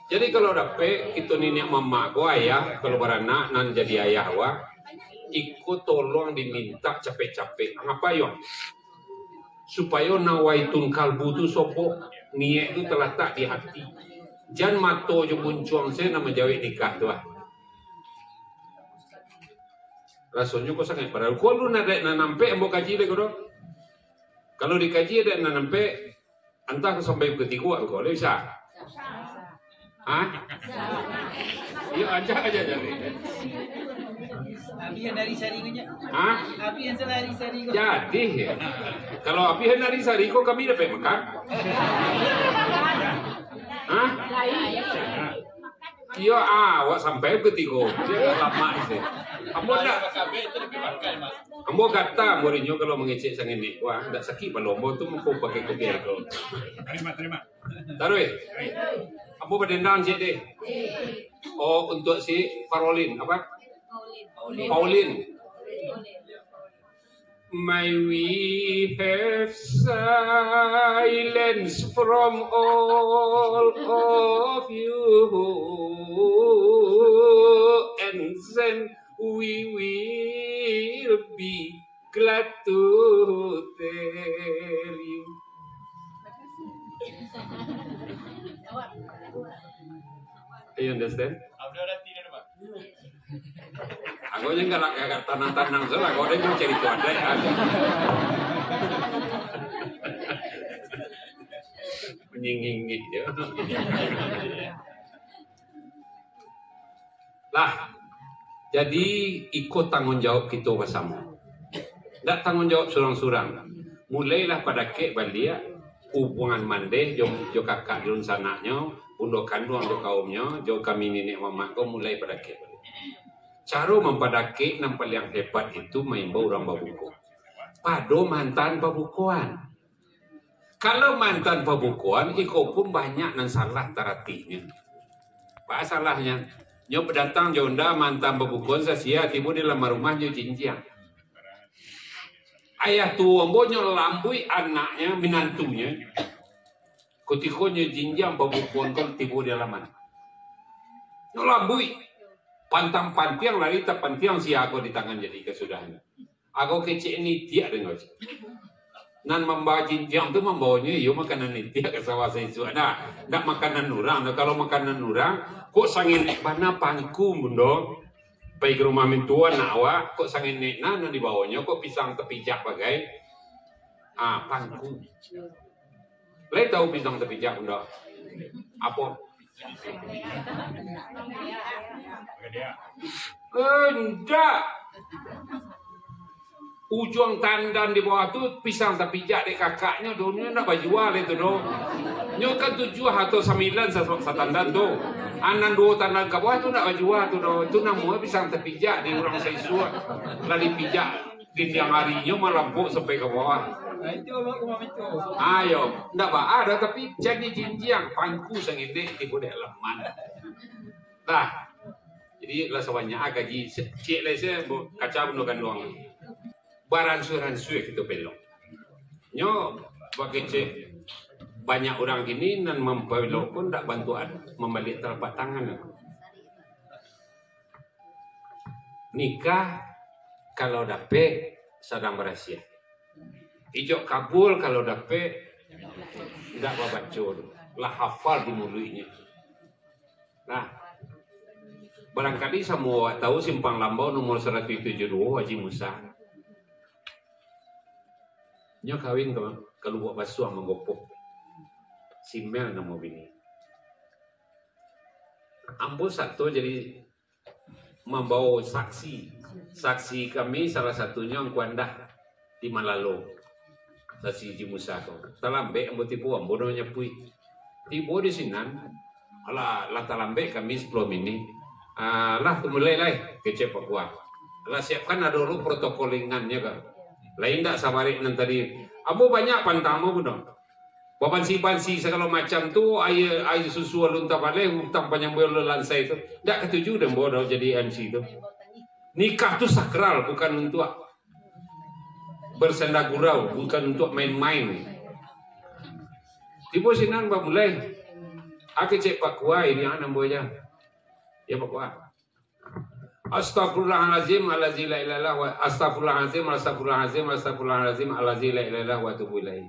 Speaker 3: Jadi kalau dapet itu nenek mama ko ayah kalau beranak nan jadi ayah wa ikut tolong diminta capek-capek ngapa yo supaya nawaitun kalbu tu sopo niat itu terletak di hati jangan mato jo muncul saya nama jawab nikah tu rasanya kok sangat padahal kalau nak nampe ambo kaji le ko kalau dikaji ada nampe entah sampai ketiga ko le bisa. Iya aja jadi.
Speaker 5: Api yang dari sarinya. Api yang selari sari.
Speaker 3: Jadi kalau api yang dari sari kok kami dapat makan. Iya awak sampai ketiga. Dia lama itu. Ambo nak. Ambo kata muridnya kalau mengecek sang ini, wah tidak sakit balombo tu mau pakai kopi itu.
Speaker 6: Terima.
Speaker 3: Taruh. Ambo berdendang je deh. Oh untuk si Parolin apa? Pauline. May we have silence from all of you, and then we will be glad to tell you. You understand? Aku aja nggak tanang-tanang soalnya, kau dia cari kuada ya. Menyinggit ya. Lah, jadi ikut tanggung jawab kita bersama. Tak tanggung jawab surang-surang. Mulailah pada kek balia hubungan mandeh jo kakak jun sanaknya, undo kandung jo kaumnya, jo kami nenek mama kau mulai pada kek. Cara mempadake nampak yang hebat itu main bau orang babuko. Pado mantan babukoan. Kalau mantan babukoan, iko pun banyak nan salah taratinya. Apa salahnya? Nyo datang jonda mantan babukoan sasia tiba di lamar rumah nyo jinjiang. Ayah tua mbonyo lambui anaknya minantunya. Kutikonya jinjang pabukon kan tibu di halaman. Nolambui. Pantang pantiang lari tak pantiang si aku di tangan jadi kesudahan. Aku kecil ini tiak dengan nan membawa jinjang tu membawanya yo makanan ini tiak ke sawah saya suana. Ndak makanan orang. Kalau makanan orang kok sangin mana pangku bundong. Pergi ke rumah mentua nak awak kok sangin nak di bawahnya kok pisang tepijak bagai pangku. Lai tahu pisang tepijak bunda? Apa? Enggak. Ujung tandan di bawah tu pisang tepijak dek kakaknya dunia nak bajual itu do. Nyo kan 7 atau 9 satandan tu. Anan 2 tandan ke bawah tu nak bajual tu do. Tu nama pisang tepijak di orang Saisua. Lali pijak di tiang harinya malampuk sampai ke bawah. Ayo, ndak ada tapi jadi jinjang pangku sangin dek di budek leman. Nah, jadi lah sawanya gaji cek lah saya kaca bunukan doang. Baransu-ransu kita pelok. Nyo bagi cek banyak orang gini dan mempelok pun tak bantuan membalik telapak tangan. Nikah kalau dapet sedang berhasil. Ijok kabul kalau dapet tidak baca lah hafal di mulutnya. Nah, barangkali semua tahu simpang Lambau nomor 172 Haji Musa. Nyo kawin ke Lubuk Basuang menggopok. Simel nama bini. Ambo satu jadi membawa saksi. Saksi kami salah satunya Ang Kuandah di Malalo. Saksi Haji Musa tu. Talambe ambo tipu ambo namanya pui. Tipu di sinan. Alah talambe kami 10 mini. Lah mulai lah kecep Papua. Lah siapkan ada dulu protokolingannya kan. Lain tak sabarik nan tadi. Ambo banyak pantamu pun dong. Bapansi-pansi segala macam tu air susu lunta balik hutang panjang bola lansai tu. Tak ketujuh dan bodoh jadi MC tu. Nikah tu sakral bukan untuk bersenda gurau, bukan untuk main-main. Ibu sinan ba mulai. Aku cek Pak Kuah ini anak boya. Ya Pak Kuah. Astagfirullahalazim allazi la ilaha illallah wa astagfirullahalazim astagfirullahalazim astagfirullahalazim allazi la ilaha illallah wa atubu ilaih.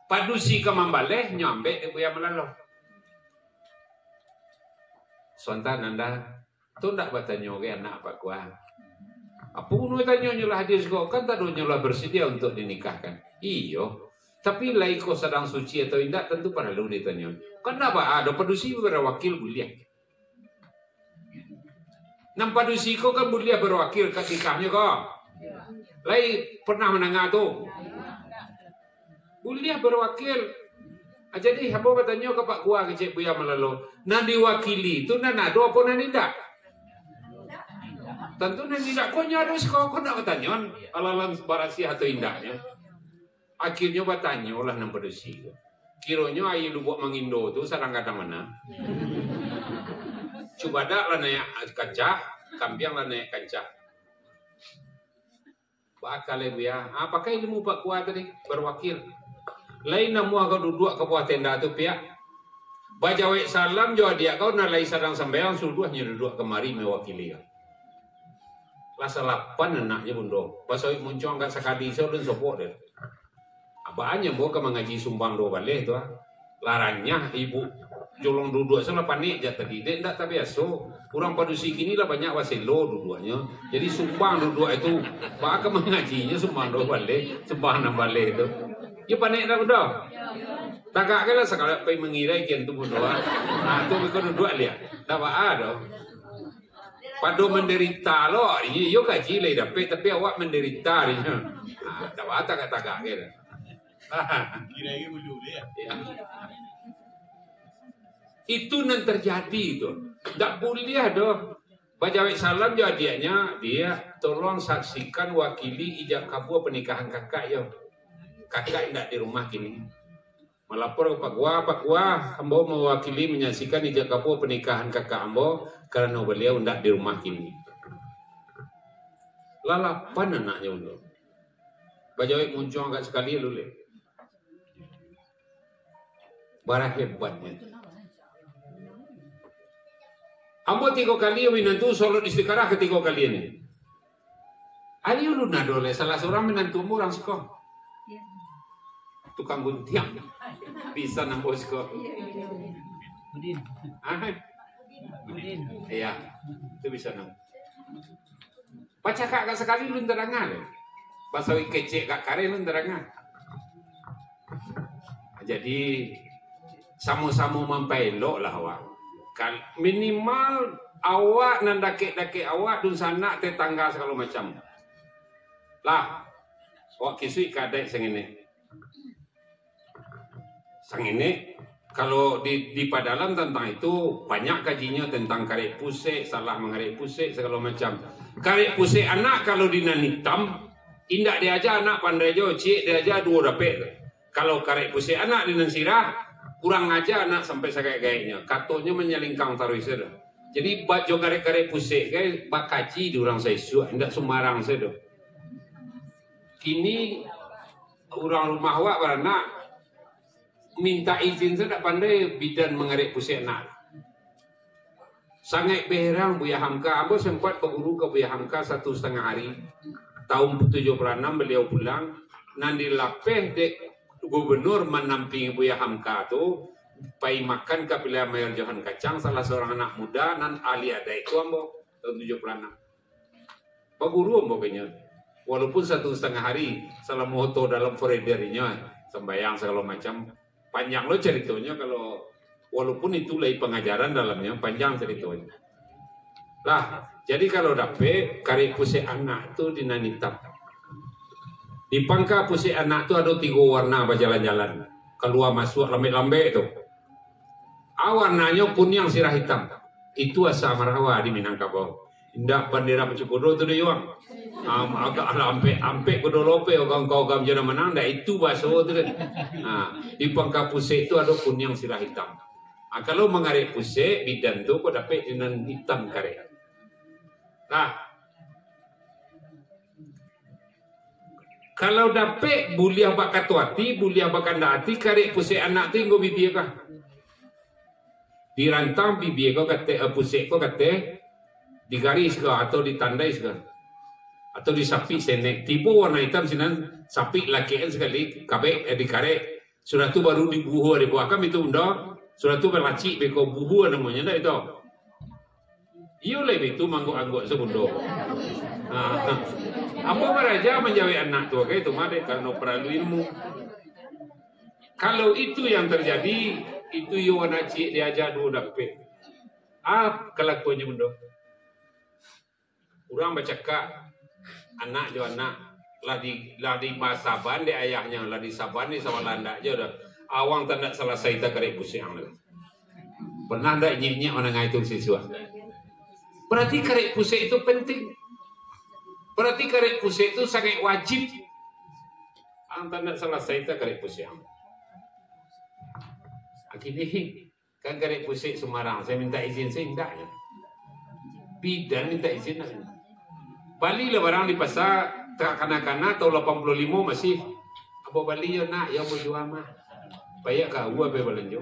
Speaker 3: Padusi ka mambaleh nyambe de buya melalo. Sonta nanda tu ndak batanyo ke anak Pak Kuah. Apa pun tanya nyolah hadis kok kan tak nyolah bersedia untuk dinikahkan. Iyo. Tapi laiko sedang suci atau tidak tentu perlu ditanya. Kan apa ada padusi berwakil buliah. Nam padusi kok kan buliah berwakil ke nikahnya kok. Lai pernah menengah tu. Buliah berwakil. Jadi hamba bertanya ke Pak Kuah ke Cik Buya Melalo. Nan diwakili itu nan ada apa nan tidak? Tentu nan tidak kau nyadus kau nak bertanya alalan barasi atau indahnya. Akhirnya bertanya lah nan padusi. Kiranya air lubuk mengindo tu sarang kata mana? Coba dak lah naik kancah, kampiang lah naik kancah. Bakal ya, apakah ilmu Pak Kuah tadi berwakil? Lain namu aku duduk ke bawah tenda tu pihak. Bajawai salam jawab dia kau nak lain sadang sambayang suduhnya duduk kemari mewakili kau. Lah salapan anaknya bundo. Pasal muncul angkat sekali so dan sopok dia. Abaannya bawa ke mengaji sumbang do balik tu. Larangnya ibu jolong duduk salah panik je tadi. Dia tak biasa. Orang padusi kini lah banyak waselo duduknya. Jadi sumbang duduk itu. Bawa ke mengajinya sumbang do balik. Sumbang nam balik tu. Ya panik dah bundo. Tagak ke lah sekali pergi mengirai kian tu bundo. Nah tu mereka duduk lihat. Tak ada. Padu menderita lo, yo gaji leh dapat tapi awak menderita ni. Tak apa tak tagak ke.
Speaker 5: Kira-kira dulu ya.
Speaker 3: Itu yang terjadi itu. Tak boleh ada. Bajawai salam jo adiknya dia tolong saksikan wakili ijab kabul pernikahan kakak yo. Kakak tidak di rumah kini. Melapor ke Pak Kuah, ambo mewakili menyaksikan ijab kabul pernikahan kakak ambo karena beliau tidak di rumah kini. Lalapan anaknya untuk. Bajawai muncul agak sekali dulu. Bara hebatnya. Ambo 3 kali menantu solo istiqarah ke 3 kali ini. Ali ulun nadole salah seorang menantu orang sekolah. Tukang guntiang. Bisa nang bosko.
Speaker 5: Budin.
Speaker 3: Iya. Itu bisa nang. Baca kak sekali lu terangan. Basawi kecek kak kare lu terangan. Jadi sama-sama mempelok lah awak. Minimal awak nan dake-dake awak dun sana tetangga segala macam. Lah, awak kisui kadek sengene. Sengene kalau di Padalan tentang itu banyak kajinya tentang karek pusek, salah mengarek pusek segala macam. Karek pusek anak kalau dinan hitam, indak dia aja anak pandai jo, cik dia aja 2 dapet. Kalau karek pusek anak dinan sirah, kurang aja anak sampai sagay-gaynya. Katanya menyalingkang taruh sedo. Jadi bajo karek-karek pusek guys, bakaji di orang saisu, indak sembarang sedo. Kini orang rumah awak beranak minta izin saya tak pandai bidan mengarek pusek anak. Sangat berang Buya Hamka. Aku sempat berguru ke Buya Hamka 1,5 hari. Tahun 76 beliau pulang. Nanti lapeh dek gubernur menampingi Buya Hamka tu pai makan ke pilihan Mayor Johan Kacang, salah seorang anak muda nan ahli ada itu ambo tahun 76. Berguru ambo kayaknya. Walaupun 1,5 hari salah moto dalam forederinya sembayang segala macam. Panjang lo ceritanya kalau walaupun itu lagi pengajaran dalamnya panjang ceritanya. Lah, jadi kalau dapet karek pusek anak tu dinanitab. Di pangka pusek anak tu ada 3 warna berjalan-jalan. Keluar masuk lambe-lambe tu. Warnanya kuning sirah hitam. Itu asa marawa di Minangkabau. Indak bendera Pecukodo tu dia orang. Agak ampe kodolope orang kau gam jana menang dah itu baso tu. Di pangka pusek itu ada kuning sirah hitam. Kalau mengarek pusek bidan tu kau dapat dengan hitam karek. Nah, kalau dapat buliah bakat tuati, buliah bakat daati karek pusek anak tu nggo bibir kah? Dirantang bibir kau kate pusek kau kate digaris ke atau ditandai ke atau disapi senek tipu warna hitam sinan sapi lakian sekali kabek dikarek sudah tu baru dibuhu dibuahkan itu unda sudah tu berlaci beko buhu namanya dah itu iyo lebih itu mangguk-angguk sebundo apa beraja menjawab anak tu kayak itu made karena perlu ilmu. Kalau itu yang terjadi itu yo anak cik diajar 2 dapet kelakuannya bendo. Orang bercakap anak jo anak lah di Saban di ayahnya lah di Saban di Sawalanda aja dah awang tak selesai tak karek pusing lagi. Pernah tak nyinyek orang ngaitung siswa? Berarti karek pusing itu penting. Berarti karek pusing itu sangat wajib. Ang tak selesai tak karek pusing. Akhirnya kan karek pusing Semarang saya minta izin saya indahnya. Bidan minta izin lagi. Bali lah barang di pasar kanak-kanak tahun 85 masih apa Bali ya nak ya berjual mah banyak kau apa belanjo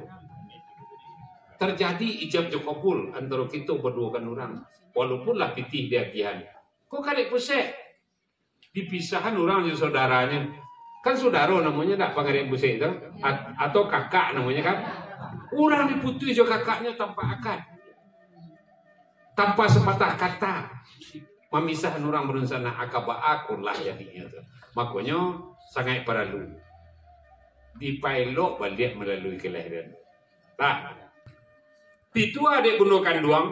Speaker 3: terjadi ijab jokopul antara kita berdua kan orang walaupun lah pitih dia kian kok karek pusek dipisahan orang dengan saudaranya kan saudara namanya tak pangarek pusek itu atau kakak namanya kan orang diputui jo kakaknya tanpa akad tanpa sepatah kata memisahkan orang berencana akabah akur lah jadinya tu. Makanya sangat perlu dipelok balik melalui kelahiran. Nah, itu ada gunakan duang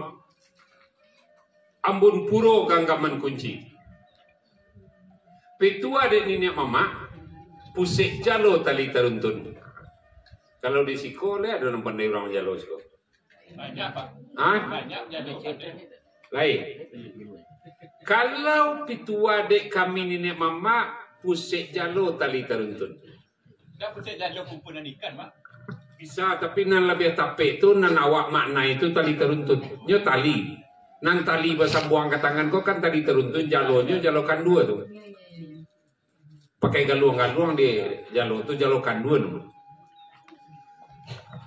Speaker 3: ambun puro ganggaman kunci. Itu ada nenek mama pusik jalo tali taruntun. Kalau di sekolah ada orang pandai orang jalo sekolah.
Speaker 5: Banyak pak. Banyak jadi
Speaker 3: Lain. Kalau pitua dek kami nenek mama pusik jalo tali taruntun.
Speaker 5: Dah pusat jalo kumpulan ikan pak.
Speaker 3: Bisa tapi nan lebih tape tu nan awak makna itu tali taruntun. Nyo tali. Nan tali bahasa buang ke tangan kau kan tali taruntun jalonya jalokan 2 tu. Pakai galuang-galuang di jalo tu jalokan 2 tu.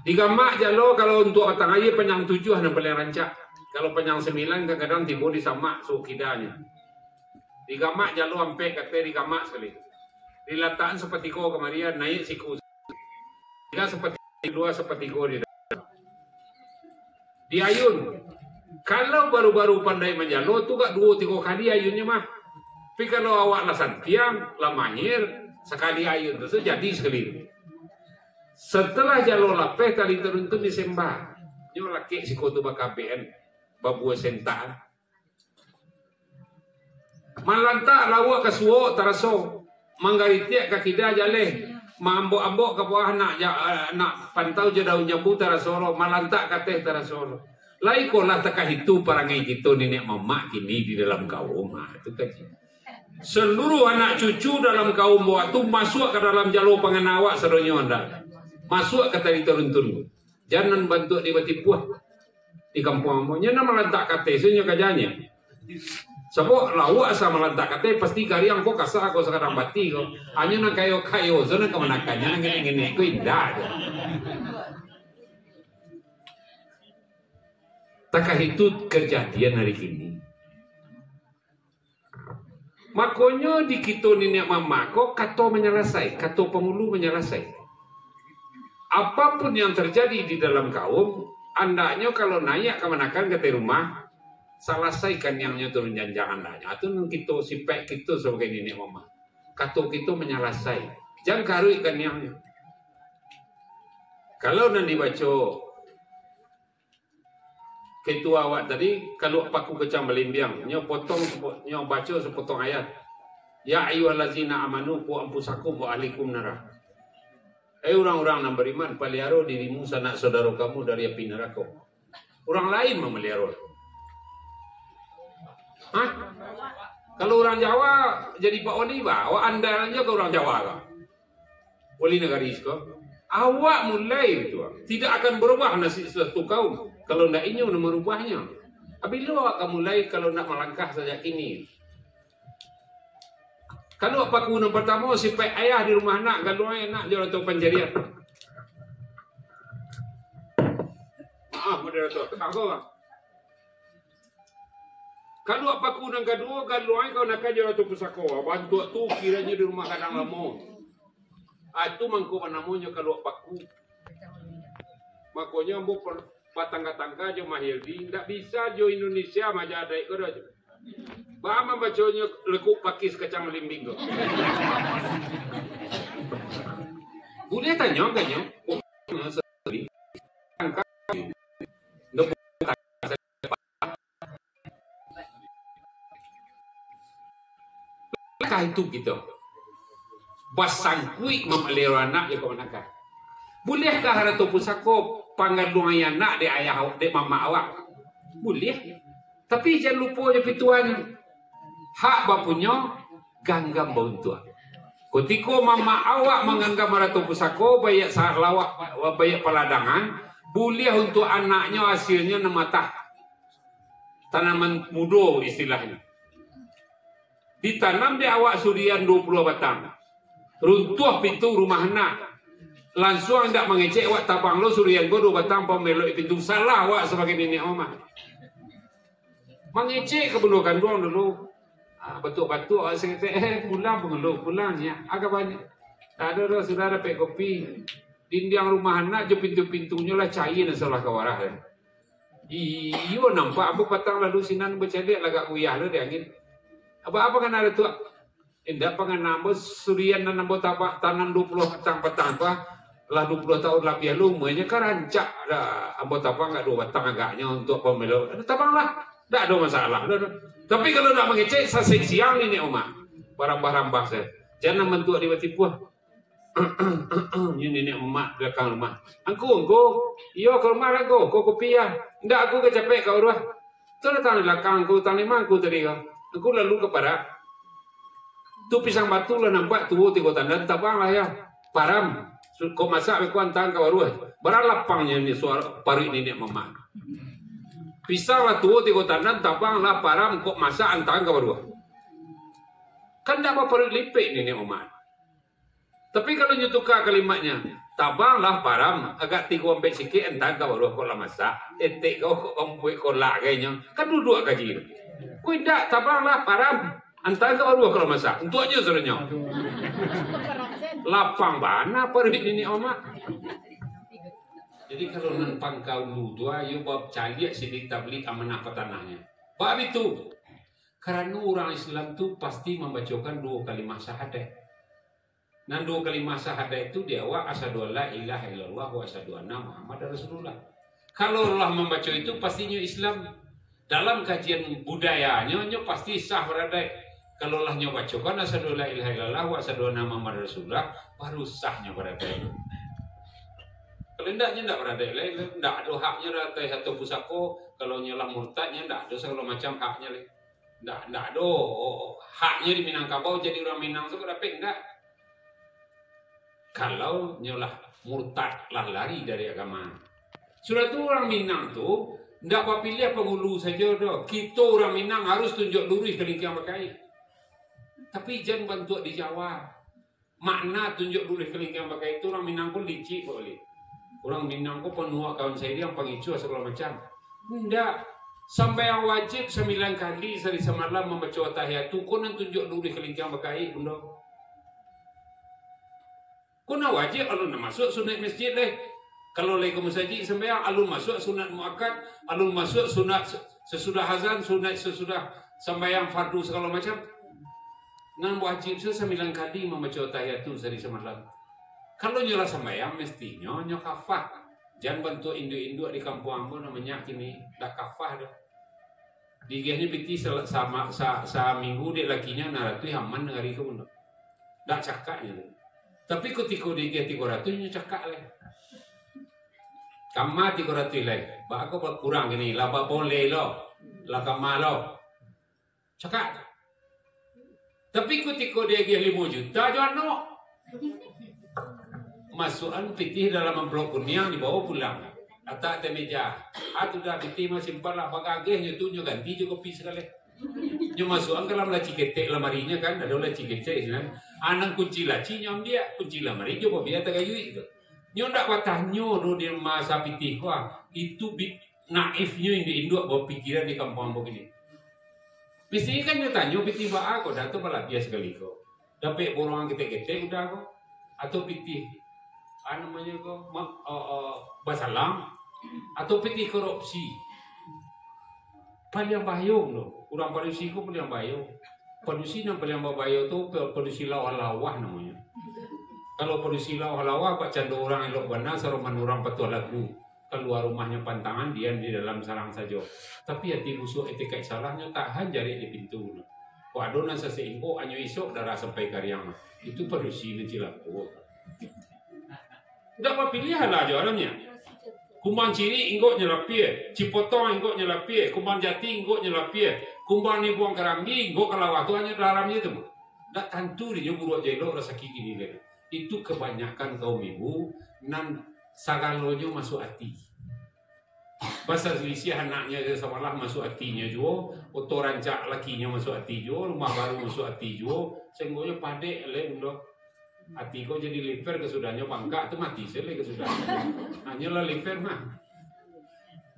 Speaker 3: Di gamak jalo kalau untuk batang air penyang 7 hanya boleh rancak. Kalau penyang 9 kadang-kadang tiba di sama suuk kidanya. Di gamak jalo sampai kata di gamak sekali. Dilataan seperti kau kemarin naik siku. Tiga seperti dua seperti kau di dalam. Di ayun. Kalau baru-baru pandai menjalo tu gak 2-3 kali ayunnya mah. Tapi kalau awak lah santiang, lah mahir, sekali ayun itu jadi sekali. Setelah jalo lapeh tali teruntun disembah. Nyo laki si kotu BKPN. Babu sentaan. Malanta lawa ke suo taraso. Manggaritia ke kida jaleh. Maambok-ambok ke bawah nak pantau je daun jambu tarasoro. Malanta ke teh tarasoro. Lai kolah takah itu parangai gitu nenek mamak kini di dalam kaum. Itu kan. Seluruh anak cucu dalam kaum waktu masuk ke dalam jalur pengenawak seronyo anda. Masuk ke tali turun-turun. Jangan bantu di batipuah. Di kampung ambonya nama lantak kate sunyo kajanya. Sebab lawak sama lantak kate pasti kari yang kau kasar kau sekarang bati kau. Hanya nak kayo zona kemenakannya ngene-ngene kau indah. Takah itu kejadian hari ini. Makanya di kita nenek mama kau kato menyelesai, kato pemulu menyelesai. Apapun yang terjadi di dalam kaum, andaknya kalau naik kemenakan ke rumah, selesaikan yang turun jangan andaknya. Itu kita sipek kita sebagai nenek mama. Kato kita menyelesai. Jangan karuikan yang. Kalau nanti baca ketua awak tadi, kalau paku kecam melimbiang, nyo potong, nyo baca sepotong ayat. Ya ayyuhallazina amanu qu anfusakum wa ahlikum nara. Orang-orang yang beriman, pelihara dirimu sanak saudara kamu dari api neraka. Orang lain memelihara. Hah? Kalau orang Jawa jadi Pak Oli, awak andalnya ke orang Jawa kah? Oli Negaris kah? Awak mulai itu. Tidak akan berubah nasib suatu kaum kalau tidak ingin merubahnya. Apabila awak akan mulai kalau nak melangkah sejak ini. Kalau apa kuno pertama sipai ayah di rumah nak, kalau nak jual tu pencarian. Maaf, moderator, ketawa. Kalau apa kuno kedua, kalau kau nak jual tu pusaka, bantu tu kiranya di rumah kadang lama. Itu mangko namanya kalau paku. Makanya bu patangga-tangga jo mahirdi, tidak bisa jo Indonesia maja ada ikut aja. Bama bacanya lekuk pakis kacang limbing kok. Boleh tanya kan ya? Kah itu gitu. Basangkui memelihara anak ya kau nakah. Bolehkah haratu pusako panggaluan anak de ayah de mama awak? Boleh. Tapi jangan lupa je pituannya. Hak bapunya ganggam bantuan. Ketika mama awak menganggap ratu pusako bayak saat lawak bayak peladangan, boleh untuk anaknya hasilnya nematah. Tanaman muda istilahnya. Ditanam di awak surian 20 batang. Runtuh pintu rumah anak. Langsung hendak mengecek awak tabang lo surian go 2 batang pemelok pintu. Salah awak sebagai nenek mama. Mengecek kebelukan doang dulu. Batuk-batuk saya kata pulang pengeluh pulangnya agak banyak. Ada dah saudara pek kopi. Dinding rumah anak je pintu-pintunya lah cair dan salah kawarah. Iyo nampak abu patang lalu sinan bercadek lagak kuyah lo dia angin. Apa kan ada tu? Indah pangan nambah surian dan nambah tabak tanam 20 batang-batang apa? Lah 20 tahun lapia lu muanya kan rancak dah ambo tabak enggak 2 batang agaknya untuk pemilu. Tabang lah. Tak ada masalah. Tapi kalau nak mengecek sasik siang ini Oma. Barang-barang bahasa. Jangan bentuk di batipuah. Ini nenek emak belakang rumah. Angku. Iyo ke rumah aku. Kau kopi ya. Tidak aku kecapek kau rumah. Tu datang di belakang aku. Tang lima aku tadi kau. Aku lalu ke parak. Tu pisang batu lah nampak. Tu 3 tanda. Tabang lah ya. Param. Kau masak aku antang kau rumah. Beralapangnya ni suara parik nenek emak. Pisang lah tua 3 tandan, tabang lah param kok masak antang kau berdua. Kan tak apa perut lipik ni Oman. Tapi kalau nyetukar kalimatnya, tabanglah param agak tiga ambek sikit entar kau baru kau lah masak etek kau buat kau lah kayaknya kan duduk kaji kau tidak tabanglah param entar kau baru kau lah masak untuk aja sebenarnya lapang bana pergi ini omak. Jadi kalau nempang kau lu tua you bab caliak sidik tablik amanah petanahnya bab itu karena orang Islam tu pasti membacakan 2 kalimat syahadat. Dan 2 kalimat syahadat itu dia wa asyhadu alla ilaha illallah wa asyhadu anna muhammadar rasulullah. Kalau Allah membaca itu pastinya Islam. Dalam kajian budayanya pasti sah berada. Kalau Allah bacakan asyhadu alla ilaha illallah wa asyhadu anna muhammadar rasulullah baru sahnya berada. Kalau tidaknya tidak berada, tidak ada haknya ratai atau pusako. Kalau nyalah murtadnya tidak ada segala macam haknya. Tidak ada haknya di Minangkabau jadi orang Minang itu tapi enggak. Kalau nyolah murtad lah lari dari agama. Sudah tu orang Minang tu tidak apa pilih penghulu saja dah. Kita orang Minang harus tunjuk lurus ke lingkang pakai. Tapi jangan bantu di Jawa. Makna tunjuk lurus ke lingkang pakai itu orang Minang pun licik boleh. Orang Minang pun penuh kawan saya yang pengicu segala macam. Tidak. Sampai yang wajib 9 kali sehari semalam membaca tahiyat tu kau nak tunjuk lurus ke lingkang pakai bunda. Kuna wajib alun masuk sunat masjid leh. Kalau lagi ke masjid sembahyang alun masuk sunat muakkad, alun masuk sunat sesudah azan, sunat sesudah sembahyang fardu segala macam. Nan wajib 9 kali membaca tahiyat tu sehari semalam. Kalau nyolah sembahyang mestinya nyo kafah. Jangan bantu induk-induk di kampung ambo namanya kini dak kafah dah. Digihnya biti sama minggu dek lakinya naratu haman hari ke bunda. Dak cakaknya tu. Tapi ketika dia 300 nya cakap leh. Kamma 300 leh. Ba aku kurang gini, lah ba boleh lo. Lah kamma lo. Cakap. Tapi ketika dia 5 juta jangan no. Masukan pitih dalam amplop kuning di bawah pulang. Atak te meja. Atu dah pitih masih simpan lah bagageh tu nyo ganti jo kopi sekali. Nyo masukan dalam laci ketek lemarinya kan ada laci ketek kan. Anang kunci laci nyom dia kunci lemari jo biar tak kayu itu. Nyo ndak watahnya do dia masa pitih kuah. Itu naifnya ini induk bawa pikiran di kampung begini. Mesti kan nyo tanya pitih ba aku dah tu pala biasa sekali ko. Dapat borongan ketek-ketek udah ko. Atau pitih namanya ko basalam atau pitih korupsi. Paling bayong loh. Kurang polisi ko paling bayong. Polisi yang paling bayong tu polisi lawah namanya. Kalau polisi lawah pak cando orang elok benar seroman orang petua lagu. Keluar rumahnya pantangan dia di dalam sarang saja. Tapi hati busuk etika salahnya tahan jari di pintu. Ko adonan seseingko anyo isok darah sampai karyang. Itu polisi ni cilaku. Tidak apa pilihan lah jalannya. Kumbang ciri ingkok nyelapie, Cipotong ingkok nyelapie, Kumbang jati ingkok nyelapie, Kumbang ni buang kerambi ingkok kalau waktu hanya dalamnya itu. Tak tentu dia buruk jelok rasa kiki ni. Itu kebanyakan kaum ibu nan sagalonya masuk hati. Pasal selisih anaknya samalah masuk hatinya juga, oto rancak lakinya masuk hati juga, rumah baru masuk hati juga, senggonya padek le bunda. Hati kau jadi liver kesudahnya bangka tu mati sele kesudahnya. Hanyalah liver mah.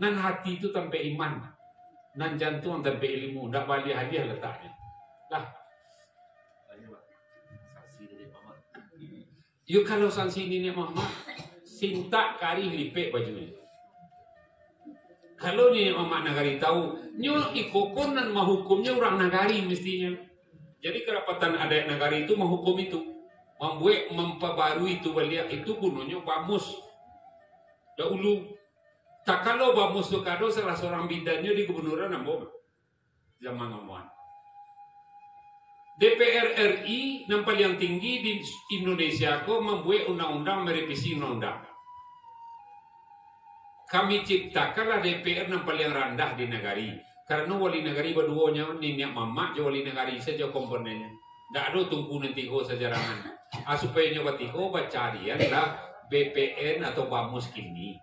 Speaker 3: Nan hati itu tanpa iman, nan jantung tanpa ilmu, ndak balik hadiah letaknya. Lah. Yuk kalau sanksi ini mama, sinta kari lipek bajunya. Kalau ni mama nagari tahu, nyo ikokon nan menghukumnya orang nagari mestinya. Jadi kerapatan adat nagari itu menghukum itu. Membuat memperbarui itu balik itu gunanya bamus. Dahulu tak kalau bamus tu kado salah seorang bidannya di gubernuran Ambon zaman Oman. DPR RI yang paling tinggi di Indonesia ko membuat undang-undang merevisi undang-undang. Kami ciptakanlah DPR yang paling rendah di negari. Karena wali negari berduanya niat mamak je wali negari saja komponennya. Tak ada tunggu nanti ko sejarangan. Supaya nyoba tiko bacarian lah BPN atau bamus kini.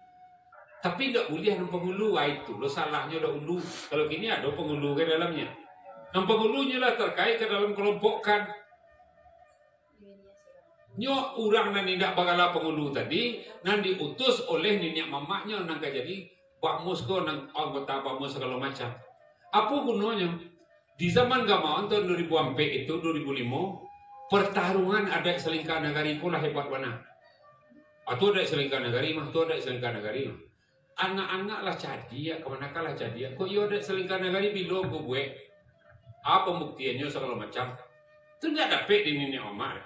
Speaker 3: Tapi tidak boleh ada penghulu itu. Lo salahnya ada ulu. Kalau kini ada penghulu ke dalamnya. Yang penghulunya lah terkait ke dalam kelompokkan. Nyo orang nan tidak bagala pengulu tadi nan diutus oleh nenek mamaknya nang jadi bamus ko nang anggota bamus segala macam. Apa gunanya? Di zaman Gamawan tahun 2004 itu 2005 pertarungan ada selingkah negari ko lah hebat mana. Atau ada selingkah negari mah, atau ada selingkah negari mah. Anak-anak lah jadi ya, kemana kalah jadi ya. Kok iyo ada selingkah negari bilo ko gue. Apa pembuktiannya segala macam. Itu tidak dapat di nenek mamak.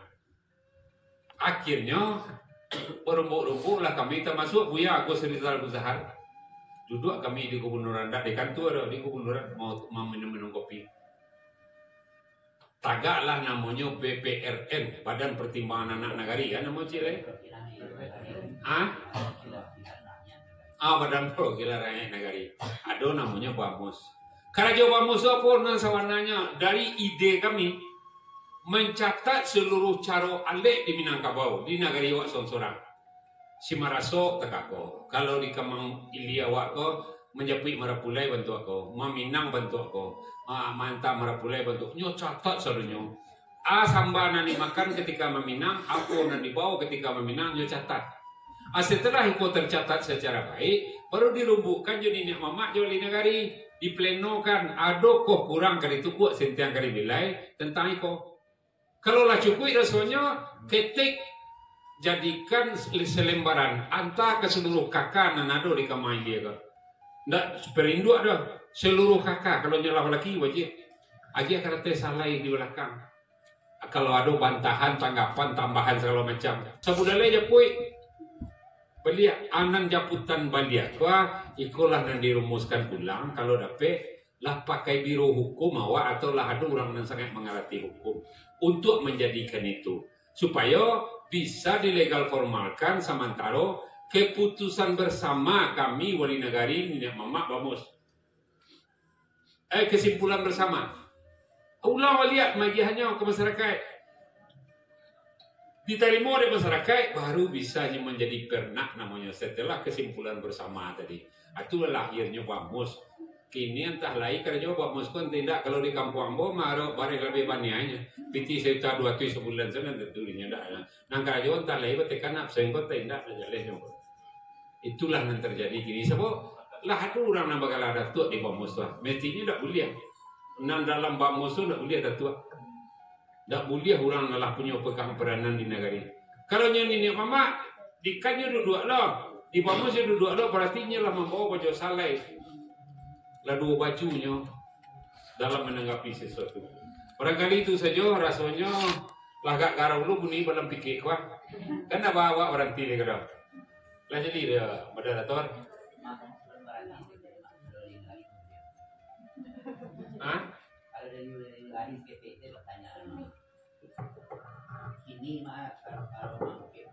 Speaker 3: Akhirnya berumbuk-rumbuk lah kami termasuk Buya Agus Rizal Buzahar. Duduk kami di Gubernuran di kantor di Gubernuran mau minum kopi. Tagaklah namanya BPRN, Badan Pertimbangan Anak Negari ya nama cile. Badan Perwakilan Rakyat Negari. Ada namanya Bamus. Kerajaan Bamus apa nan sawananya dari ide kami mencatat seluruh caro alek di Minangkabau di negari wak sorang. Si Maraso tekako. Kalau di Kamang Ilia wak ko menjepit Marapulai bantu aku, Maminang bantu aku, Manta Marapulai bantu. Nyo catat seluruhnya. Samba nani makan ketika Maminang, aku nani bau ketika Maminang nyo catat. Setelah itu tercatat secara baik, baru dilumbuhkan jadi nek mamak joli negari diplenokan. Ado kok kurang kali itu kuat sentiang kali nilai tentang itu. Kalau lah cukup rasanya ketik jadikan selembaran antara ke seluruh kakak nanado di kamar dia ke. Ndak perindu ada seluruh kakak kalau nyelah laki wajib. Aja karena salah di belakang. Kalau ada bantahan, tanggapan, tambahan segala macam. Sabudalai je pui. Belia anan japutan balia. Wah, ikulah yang dirumuskan ulang kalau dapat lah pakai biro hukum awak atau lah ada orang yang sangat mengerti hukum untuk menjadikan itu supaya bisa dilegal formalkan sementara keputusan bersama kami wali negari nenek mamak bamus kesimpulan bersama ulah waliat magihannya ke masyarakat diterima oleh masyarakat baru bisa menjadi pernak namanya setelah kesimpulan bersama tadi itulah lahirnya bamus. Kini entah lain kerja buat muskon tidak kalau di kampung ambo marok bareng lebih banyaknya piti sejuta 200 sebulan sana tentunya tidak nang kerja entah lain betekan absen kok tidak saja itulah yang terjadi kini sebab lah ada orang yang bakal ada tua di bamus tua mestinya tidak boleh nang dalam bamus tu tidak boleh ada tua tidak boleh orang malah punya pegang peranan di negara kalau nyanyi mama dikannya duduk lah di bamus duduk lah berartinya lah membawa baju salai lalu bajunya dalam menanggapi sesuatu. Barangkali itu saja rasanya lagak garau lu bunyi dalam pikir kuat. Kan bawa orang pilih kada. Lah jadi dia moderator. Hah?
Speaker 6: Kalau dari Aris GPT pertanyaan ini mah kalau mau ke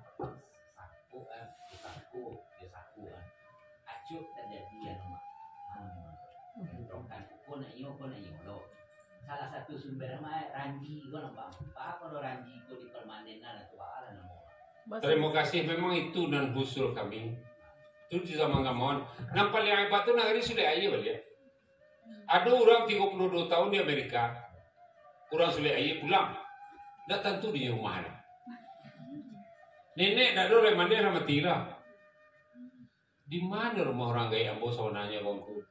Speaker 6: saku acuh terjadi yang salah satu sumber mah ranji ko nang apa kalau ranji ko di permanenan atau ala namo.
Speaker 3: Terima kasih memang itu dan usul kami. Itu di zaman Gamawan. Nang paling hebat tu negeri sudah aja balik. Ada orang 32 tahun di Amerika. Orang sudah aja pulang. Dah tentu di rumah. Nenek dah ada remande mati lah. Di mana rumah orang gaya ambo sawananya bangku?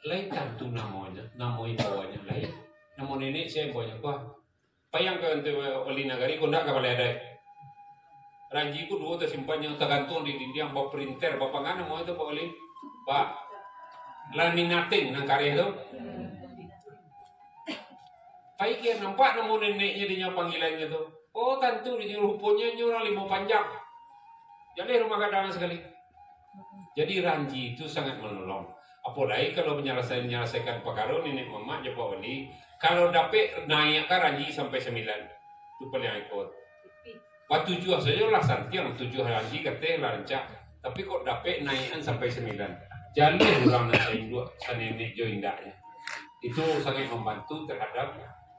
Speaker 3: Lain tentu namanya bawahnya lain. Nama nenek saya bawahnya kuah. Payang ke untuk oli negari kondak kapal ada. Ranji ku dua tersimpan yang tergantung di dinding bawa printer, bawa pangana mau itu bawa oli. Pak, laminating nang karya itu. Pai kia nampak nama neneknya dia panggilannya tu. Oh tentu dia rupanya nyurang 5 panjang. Jadi rumah kadang sekali. Jadi ranji itu sangat menolong. Apalagi kalau menyelesaikan perkara nenek mamak je Pak Wali. Kalau dapat naik ke ranji sampai 9. Itu paling ikut. Pak 7 saja lah santiang 7 ranji kata lah rancak. Tapi kok dapat naikan sampai 9. Jadi orang nak saing dua nenek jo indahnya. Itu sangat membantu terhadap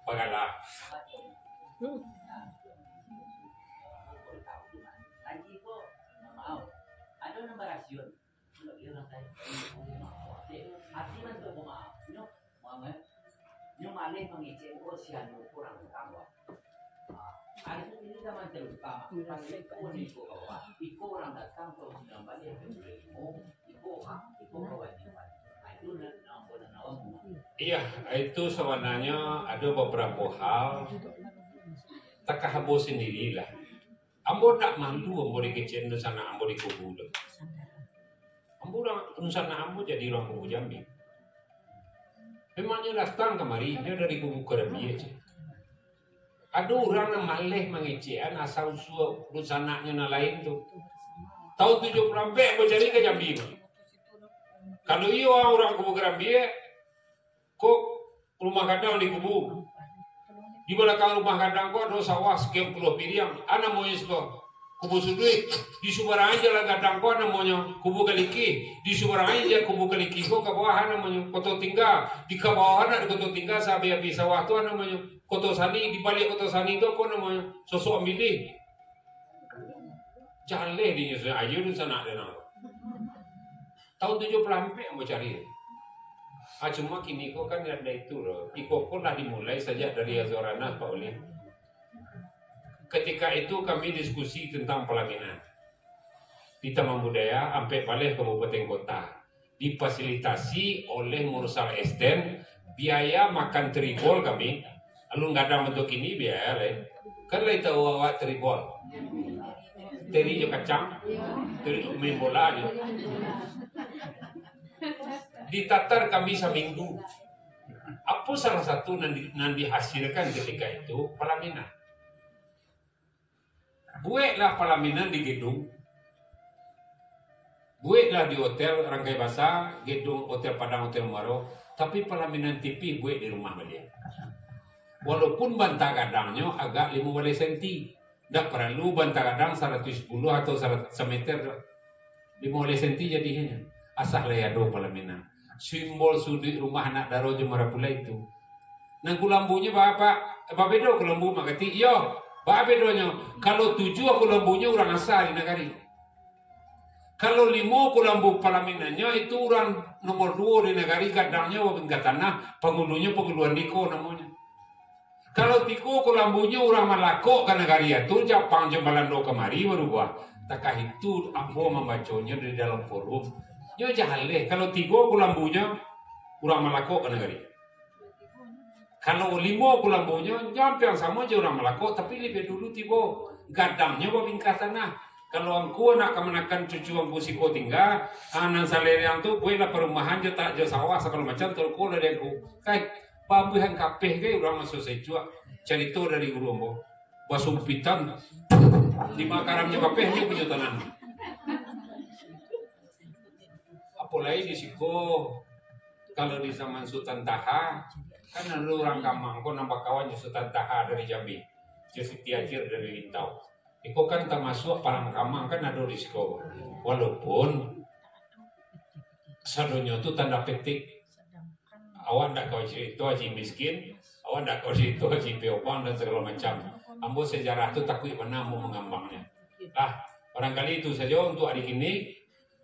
Speaker 3: pegala.
Speaker 6: Ranji ko mau. Ada nombor rasion. Kalau dia orang kaya. Hati man tu maaf, malih mengecek sian kurang tambah. Hari ini kita macam utama. Pasti ikut bawah. Ikut orang datang kalau sudah balik ikut kewajiban. Itu
Speaker 3: Iya, itu sebenarnya ada beberapa hal tak habo sendirilah. Ambo tak malu ambo dikecil di sana ambo dikubur. Ambo orang sana ambo jadi orang kubu Jambi. Memangnya datang kemari dia dari kubu Kerambi aja. Ada orang yang maleh mengecehan asal usul rusanaknya na lain tu. Tahun 70 ambo cari ke Jambi. Kalau iya orang kubu Kerambi kok rumah kadang di kubu. Di belakang rumah kadang kok ada sawah sekian puluh piriang. Anak mau isko kubu sudui di Subarang aja lah kadang kok namanya kubu Kaliki. Di Subarang aja kubu Kaliki kok ke bawah namanya Koto Tinggal. Di ke bawah ada Koto Tinggal sampai habis sawah tu namanya Koto Sani. Di balik Koto Sani itu apa namanya sosok ambilih. Jaleh di nyusun aja tu sana ada nama. Tahun 70 mau cari. Cuma kini kok kan ada itu loh. Iko pun lah dimulai saja dari Azorana Pak Oli. Ketika itu kami diskusi tentang pelaminan di Taman Budaya sampai balik kabupaten kota. Difasilitasi oleh Mursal Esten biaya makan tribol kami. Lalu nggak ada bentuk ini biaya lain. Kan lah tahu awak tribol. Teri jo kacang, teri main bola aja. Ditatar kami seminggu. Apa salah satu yang dihasilkan ketika itu pelaminan. Buatlah pelaminan di gedung. Buatlah di hotel Rangkai Basah, gedung hotel Padang, hotel Maro. Tapi pelaminan TV buat di rumah beliau. Walaupun bantah gadangnya agak 15 cm. Tak perlu bantah gadang 110 atau 100 meter. 15 cm jadinya. Asal layado pelaminan. Simbol sudut rumah anak daro Jemara pula itu. Nang kulambunya bapak bedo kulambu makati. Yo, bapak bedonya. Kalau 7 kulambunya orang asal di negari. Kalau 5 kulambu pelaminannya itu orang nomor 2 di negari kadangnya wabingkat tanah, penghulunya penghuluan Diko namanya. Kalau 3 kulambunya orang Malako ke negari itu Jepang Jembalando kemari berubah. Takah itu aku membacanya di dalam forum. Yo jahaleh, kalau 3 kulambunya orang Malako ke negeri. Kalau 5 kulambunya jampi yang sama aja orang Malako, tapi lebih dulu 3 gadangnya babingkat tanah. Kalau aku nak kemenakan cucu aku siko tinggal, anak salerian tu buatlah perumahan je tak je sawah segala macam tolko dari aku. Kai babu yang kapeh kai orang masuk saya cuak cerita dari guru ambo. Basumpitan di makaramnya kapehnya punya tanah. Apalagi di Siko, kalau di zaman Sultan Taha, kan ada orang Kamang, kok nampak kawannya Sultan Taha dari Jambi, Jesi Tiajir dari Lintau. Iko kan termasuk Parang Kamang kan ada di Siko. Walaupun sadonya itu tanda petik. Awak tak kau itu haji miskin, awak tak kau itu haji peopang dan segala macam. Ambo sejarah itu takut mana mau mengambangnya. Barangkali itu saja untuk hari ini.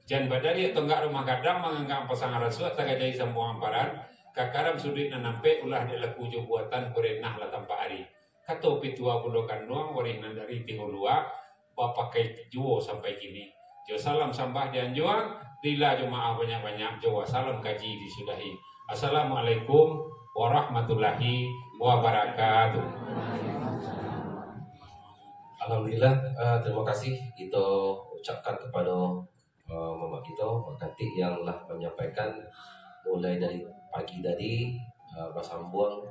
Speaker 3: Jan badari atau enggak rumah gadang menganggap pasangan rasul tak jadi sambung amparan kakaram sudut nampe ulah dia laku jo buatan kurenah lah tanpa hari kato pitua budokan doang warinan dari Tihulua bapak kai juo sampai kini jo salam sambah dan juang lila jemaah banyak-banyak jo salam kaji disudahi. Assalamualaikum warahmatullahi wabarakatuh.
Speaker 2: Alhamdulillah, terima kasih kita ucapkan kepada Mama kita Makati yang telah menyampaikan mulai dari pagi tadi bersambung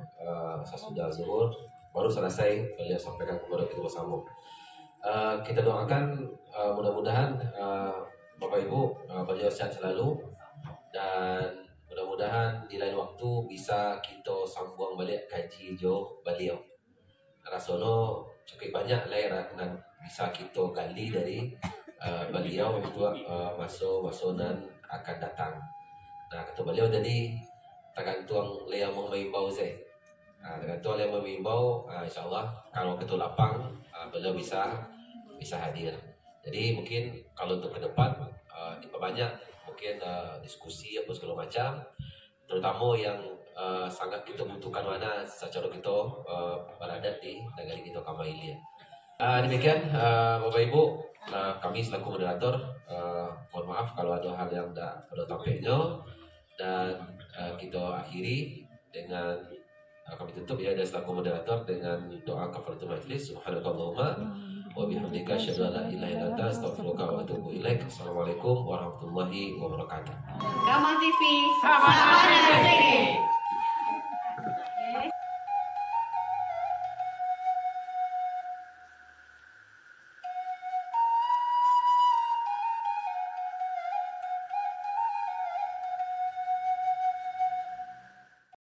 Speaker 2: sesudah zuhur baru selesai beliau sampaikan kepada kita bersama. Kita doakan mudah-mudahan Bapak Ibu beliau sehat selalu dan mudah-mudahan di lain waktu bisa kita sambung balik kaji jo beliau. Rasono cukup banyak lah dan bisa kita gali dari beliau untuk masuk dan akan datang. Nah, kata beliau tadi tergantung lea mau mengimbau saya. Tergantung lea mau mengimbau, insyaallah kalau ketua lapang beliau bisa hadir. Jadi mungkin kalau untuk ke depan diperbanyak mungkin diskusi apa segala macam, terutama yang sangat kita butuhkan mana secara kita berada di negara kita Kamailia. Demikian Bapak Ibu, kami selaku moderator mohon maaf kalau ada hal yang tidak pada tampaknya, dan kita akhiri dengan kami tutup ya dan selaku moderator dengan doa kafaratul majlis. Subhanakallahumma wa bihamdika asyhadu an la ilaha illa anta astaghfiruka wa atubu ilaik. Assalamualaikum warahmatullahi wabarakatuh.
Speaker 1: Gamal TV, Sabana TV.